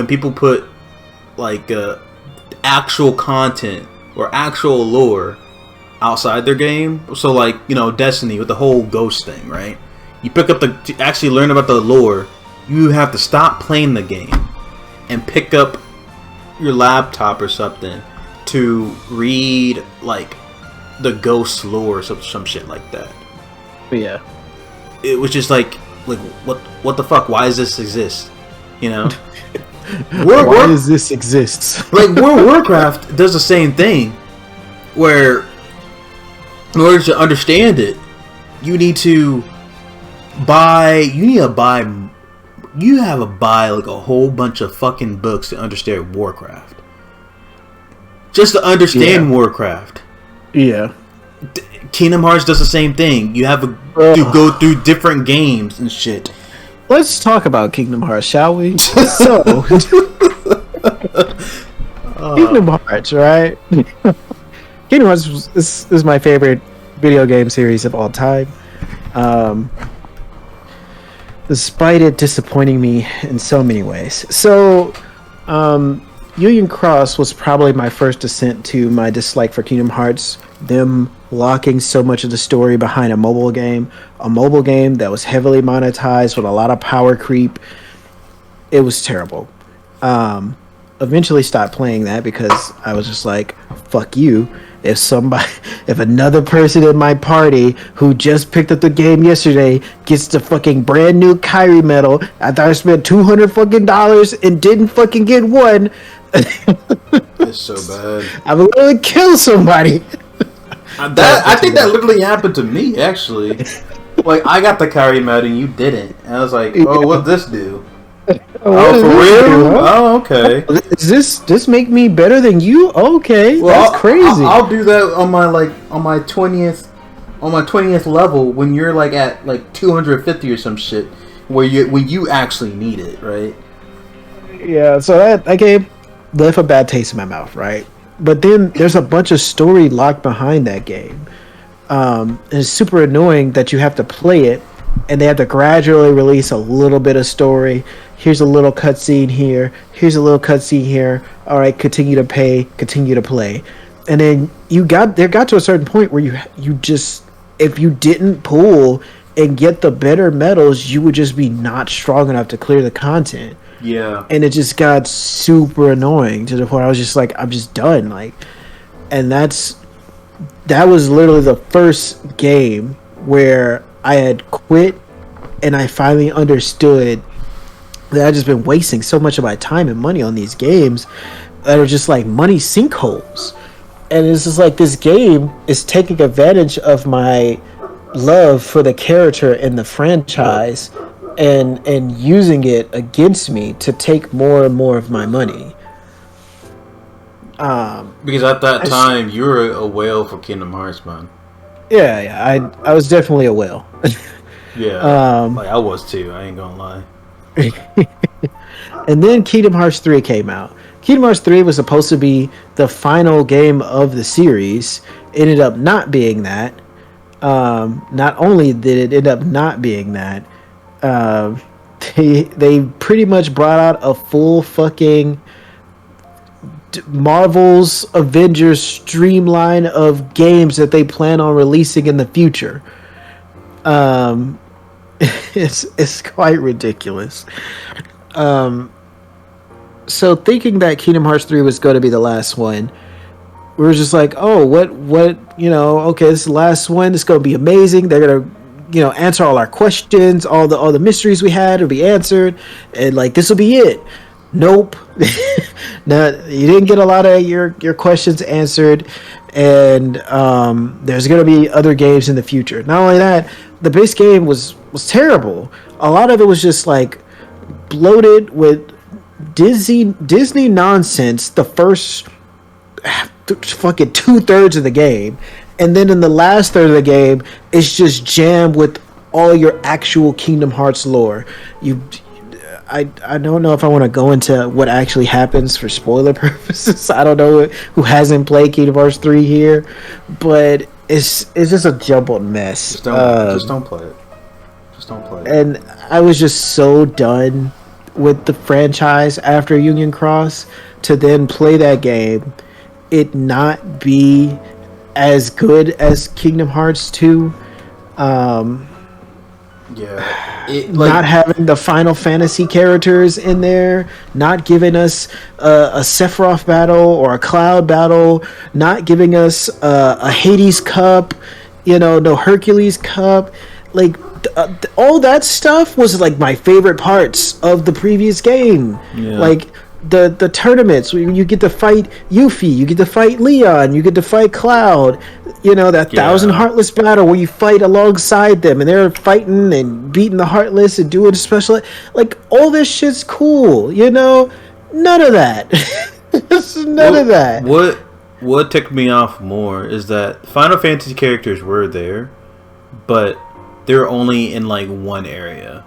Speaker 2: people put like actual content or actual lore outside their game, so like, you know, Destiny with the whole ghost thing, right? You pick up to actually learn about the lore, you have to stop playing the game and pick up your laptop or something to read like the ghost lore or some shit like that.
Speaker 3: Yeah,
Speaker 2: it was just like what the fuck? Why does this exist? You know,
Speaker 3: why does this exist?
Speaker 2: Like World of Warcraft does the same thing, where in order to understand it, you have to buy like a whole bunch of fucking books to understand Warcraft. Just to understand Warcraft.
Speaker 3: Yeah.
Speaker 2: Kingdom Hearts does the same thing. You have to go through different games and shit.
Speaker 3: Let's talk about Kingdom Hearts, shall we? So, Kingdom Hearts, right? Kingdom Hearts is my favorite video game series of all time. Despite it disappointing me in so many ways. So, Union Cross was probably my first descent to my dislike for Kingdom Hearts. Them locking so much of the story behind a mobile game that was heavily monetized with a lot of power creep. It was terrible. Eventually stopped playing that because I was just like, fuck you. If another person in my party who just picked up the game yesterday gets the fucking brand new Kyrie medal after I spent $200 fucking and didn't fucking get one,
Speaker 4: It's so bad.
Speaker 3: I would literally kill somebody.
Speaker 2: I think that literally happened to me, actually. Like, I got the Kyrie medal and you didn't. And I was like, oh, what'd this do?
Speaker 3: Oh,
Speaker 2: for real?
Speaker 3: Huh?
Speaker 2: Oh, okay.
Speaker 3: Does this make me better than you? Okay, well, that's crazy.
Speaker 2: I'll do that on my 20th level when you're like at like 250 or some shit, when you actually need it, right?
Speaker 3: Yeah, so that game left a bad taste in my mouth, right? But then there's a bunch of story locked behind that game. And it's super annoying that you have to play it and they have to gradually release a little bit of story. Here's a little cutscene here. Here's a little cutscene here. All right, continue to pay, continue to play. And then got to a certain point where you just, if you didn't pull and get the better medals, you would just be not strong enough to clear the content.
Speaker 2: Yeah.
Speaker 3: And it just got super annoying to the point I was just like, I'm just done. Like, and that was literally the first game where I had quit and I finally understood that I've just been wasting so much of my time and money on these games that are just like money sinkholes. And it's just like this game is taking advantage of my love for the character and the franchise and using it against me to take more and more of my money.
Speaker 2: Because at that time you were a whale for Kingdom Hearts, man.
Speaker 3: Yeah, I was definitely a whale.
Speaker 2: Yeah, like I was too. I ain't gonna lie.
Speaker 3: And then Kingdom Hearts 3 came out. Kingdom Hearts 3 was supposed to be the final game of the series. It ended up not being that. Not only did it end up not being that, they pretty much brought out a full fucking Marvel's Avengers streamline of games that they plan on releasing in the future. It's quite ridiculous. So thinking that Kingdom Hearts 3 was going to be the last one, we were just like, oh, okay, this is the last one. It's going to be amazing. They're going to, answer all our questions. All the mysteries we had will be answered. And, like, this will be it. Nope. No, you didn't get a lot of your questions answered. And there's going to be other games in the future. Not only that, the base game was terrible. A lot of it was just, like, bloated with Disney nonsense the first fucking 2/3 of the game, and then in the last third of the game it's just jammed with all your actual Kingdom Hearts lore. I don't know if I want to go into what actually happens for spoiler purposes. I don't know who hasn't played Kingdom Hearts 3 here, but it's just a jumbled mess.
Speaker 2: Just don't play it. Just don't play it.
Speaker 3: And I was just so done with the franchise after Union Cross to then play that game, it not be as good as Kingdom Hearts 2. Not having the Final Fantasy characters in there, not giving us a Sephiroth battle or a Cloud battle, not giving us a Hades Cup, no Hercules Cup. Like, all that stuff was like my favorite parts of the previous game. Yeah. Like the tournaments, you get to fight Yuffie, you get to fight Leon, you get to fight Cloud. That 1,000 Heartless battle where you fight alongside them and they're fighting and beating the Heartless and doing special. Like, all this shit's cool. None of that. None of that.
Speaker 2: What ticked me off more is that Final Fantasy characters were there, but they're only in like one area.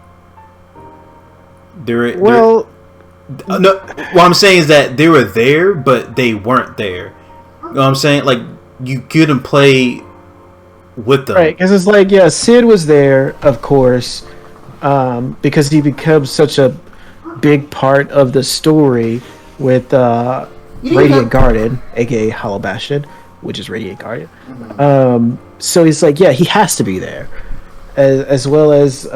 Speaker 2: No, what I'm saying is that they were there, but they weren't there. You know what I'm saying? Like, you couldn't play with them.
Speaker 3: Right, because it's like, Sid was there, of course, because he becomes such a big part of the story with Radiant Garden, aka Hollow Bastion, which is Radiant Garden. So he's like, he has to be there. As well as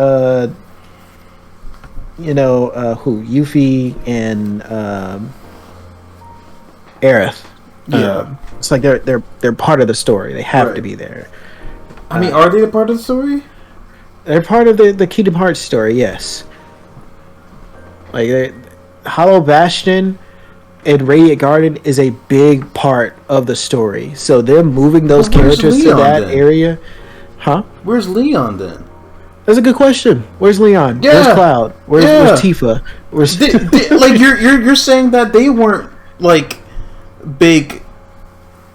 Speaker 3: Yuffie and Aerith. It's like they're part of the story. They have to be there.
Speaker 2: I mean, are they a part of the story?
Speaker 3: They're part of the Kingdom Hearts story. Yes. Like, Hollow Bastion and Radiant Garden is a big part of the story. So them moving those characters to that area. Huh?
Speaker 2: Where's Leon then?
Speaker 3: That's a good question. Where's Leon? Yeah. Where's Cloud? Where's Tifa?
Speaker 2: Like, you're saying that they weren't like big.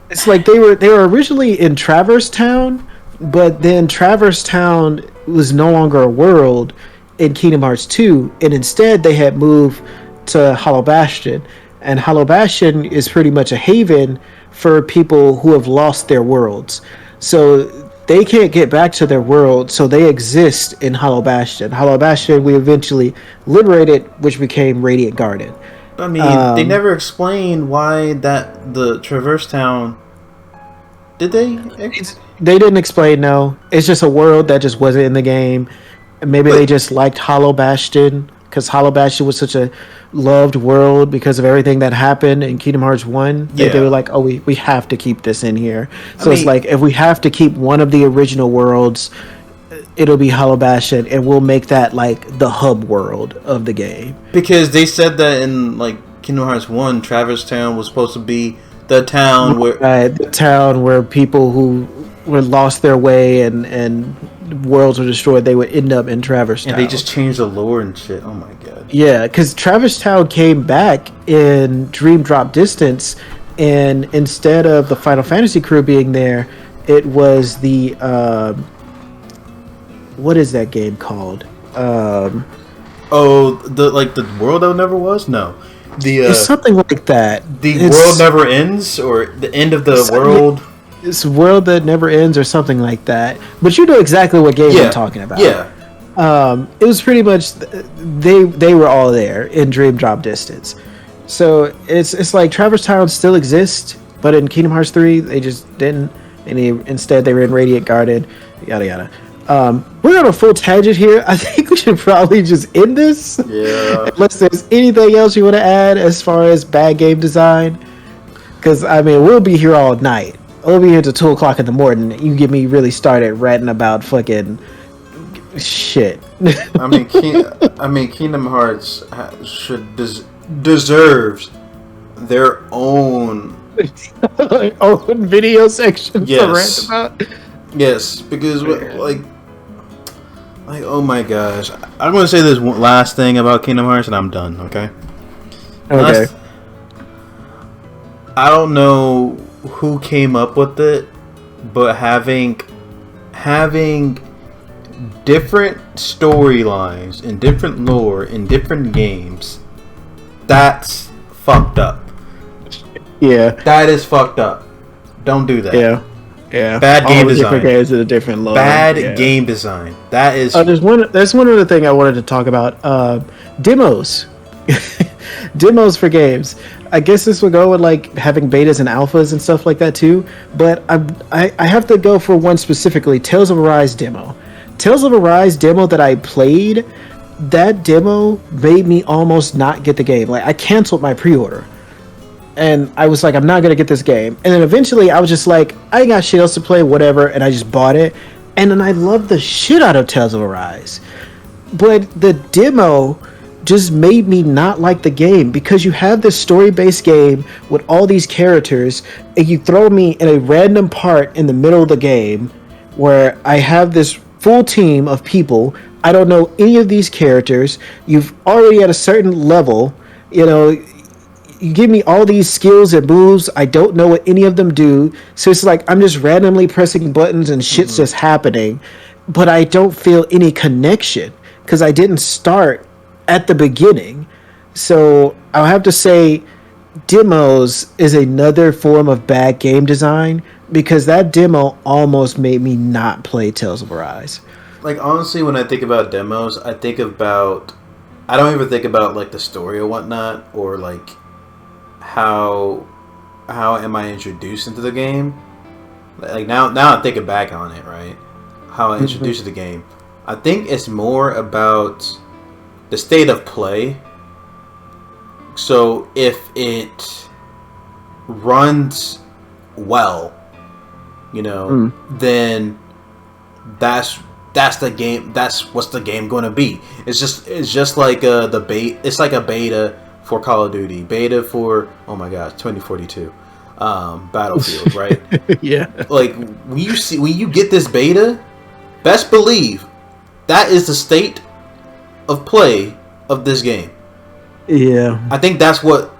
Speaker 3: It's like they were originally in Traverse Town, but then Traverse Town was no longer a world in Kingdom Hearts 2, and instead they had moved to Hollow Bastion. And Hollow Bastion is pretty much a haven for people who have lost their worlds. So they can't get back to their world, so they exist in Hollow Bastion. Hollow Bastion we eventually liberated, which became Radiant Garden.
Speaker 2: I mean, they never explained why the Traverse Town. Did they?
Speaker 3: They didn't explain. No, it's just a world that just wasn't in the game. Maybe they just liked Hollow Bastion because Hollow Bastion was such a loved world because of everything that happened in Kingdom Hearts 1. They were like, oh, we have to keep this in here. So it's like, if we have to keep one of the original worlds, it'll be Hollow Bastion, and we'll make that like the hub world of the game.
Speaker 2: Because they said that in like Kingdom Hearts 1, Traverse Town was supposed to be the town
Speaker 3: where people who were lost their way and worlds were destroyed, they would end up in Traverse Town.
Speaker 2: And they just changed the lore and shit. Oh my god.
Speaker 3: Yeah, because Traverse Town came back in Dream Drop Distance, and instead of the Final Fantasy crew being there, it was the what is that game called?
Speaker 2: The world that never was? No.
Speaker 3: It's something like that.
Speaker 2: The world never ends, or the end of the world.
Speaker 3: It's a world that never ends, or something like that. But you know exactly what game I'm talking about.
Speaker 2: Yeah.
Speaker 3: It was pretty much they were all there in Dream Drop Distance. So it's like Traverse Town still exists, but in Kingdom Hearts 3 they just didn't. And instead they were in Radiant Garden, yada yada. We're on a full tangent here. I think we should probably just end this.
Speaker 4: Yeah.
Speaker 3: Unless there's anything else you want to add as far as bad game design. Because, I mean, we'll be here all night. We'll be here till 2 o'clock in the morning. You get me really started ranting about fucking shit.
Speaker 4: I mean, Kingdom Hearts deserves their own
Speaker 3: own video section to rant about.
Speaker 4: Yes, because like oh my gosh,
Speaker 2: I'm going to say this one last thing about Kingdom Hearts, and I'm done. Okay.
Speaker 3: Okay.
Speaker 2: I don't know who came up with it, but having different storylines and different lore in different games, that's fucked up.
Speaker 3: Yeah.
Speaker 2: That is fucked up. Don't do that.
Speaker 3: Yeah. Yeah.
Speaker 2: Bad game design.
Speaker 3: Different games with a different lore.
Speaker 2: Bad game design. That is.
Speaker 3: There's one other thing I wanted to talk about. Demos. Demos for games. I guess this would go with like having betas and alphas and stuff like that too. But I have to go for one specifically. Tales of Arise demo. Tales of Arise demo that I played. That demo made me almost not get the game. Like I canceled my pre-order. And I was like, I'm not gonna get this game. And then eventually I was just like, I ain't got shit else to play, whatever, and I just bought it. And then I loved the shit out of Tales of Arise. But the demo just made me not like the game because you have this story-based game with all these characters, and you throw me in a random part in the middle of the game where I have this full team of people. I don't know any of these characters. You've already at a certain level, you know. You give me all these skills and moves. I don't know what any of them do. So it's like I'm just randomly pressing buttons and shit's just happening. But I don't feel any connection because I didn't start at the beginning. So I'll have to say demos is another form of bad game design because that demo almost made me not play Tales of Arise.
Speaker 2: Like, honestly, when I think about demos, I don't even think about like the story or whatnot, or like how am I introduced into the game? Like now I'm thinking back on it, right? How I introduced to the game. I think it's more about the state of play. So if it runs well, you know, then that's the game. That's what's the game going to be. It's just like the bait. It's like a beta for Call of Duty, beta for 2042, Battlefield, right?
Speaker 3: Yeah.
Speaker 2: Like when you get this beta, best believe that is the state of play of this game.
Speaker 3: Yeah.
Speaker 2: I think that's what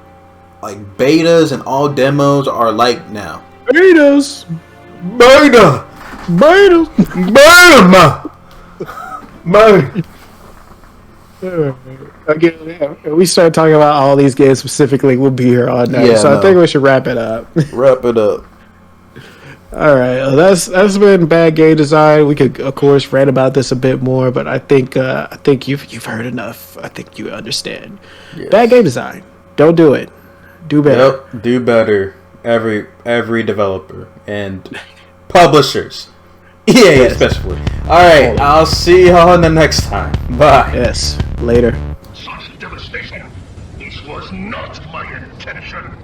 Speaker 2: like betas and all demos are like now.
Speaker 3: Betas.
Speaker 2: Beta.
Speaker 3: Again, we start talking about all these games specifically, we'll be here all night.
Speaker 2: Yeah,
Speaker 3: I think we should wrap it up.
Speaker 2: Wrap it up.
Speaker 3: All right, well, that's been bad game design. We could, of course, rant about this a bit more, but I think you've heard enough. I think you understand. Yes. Bad game design. Don't do it. Do better.
Speaker 2: Yep, do better. Every developer and publishers. Yeah, especially. All right, I'll see y'all in the next time. Bye.
Speaker 3: Yes, later.
Speaker 5: Such devastation. This was not my intention.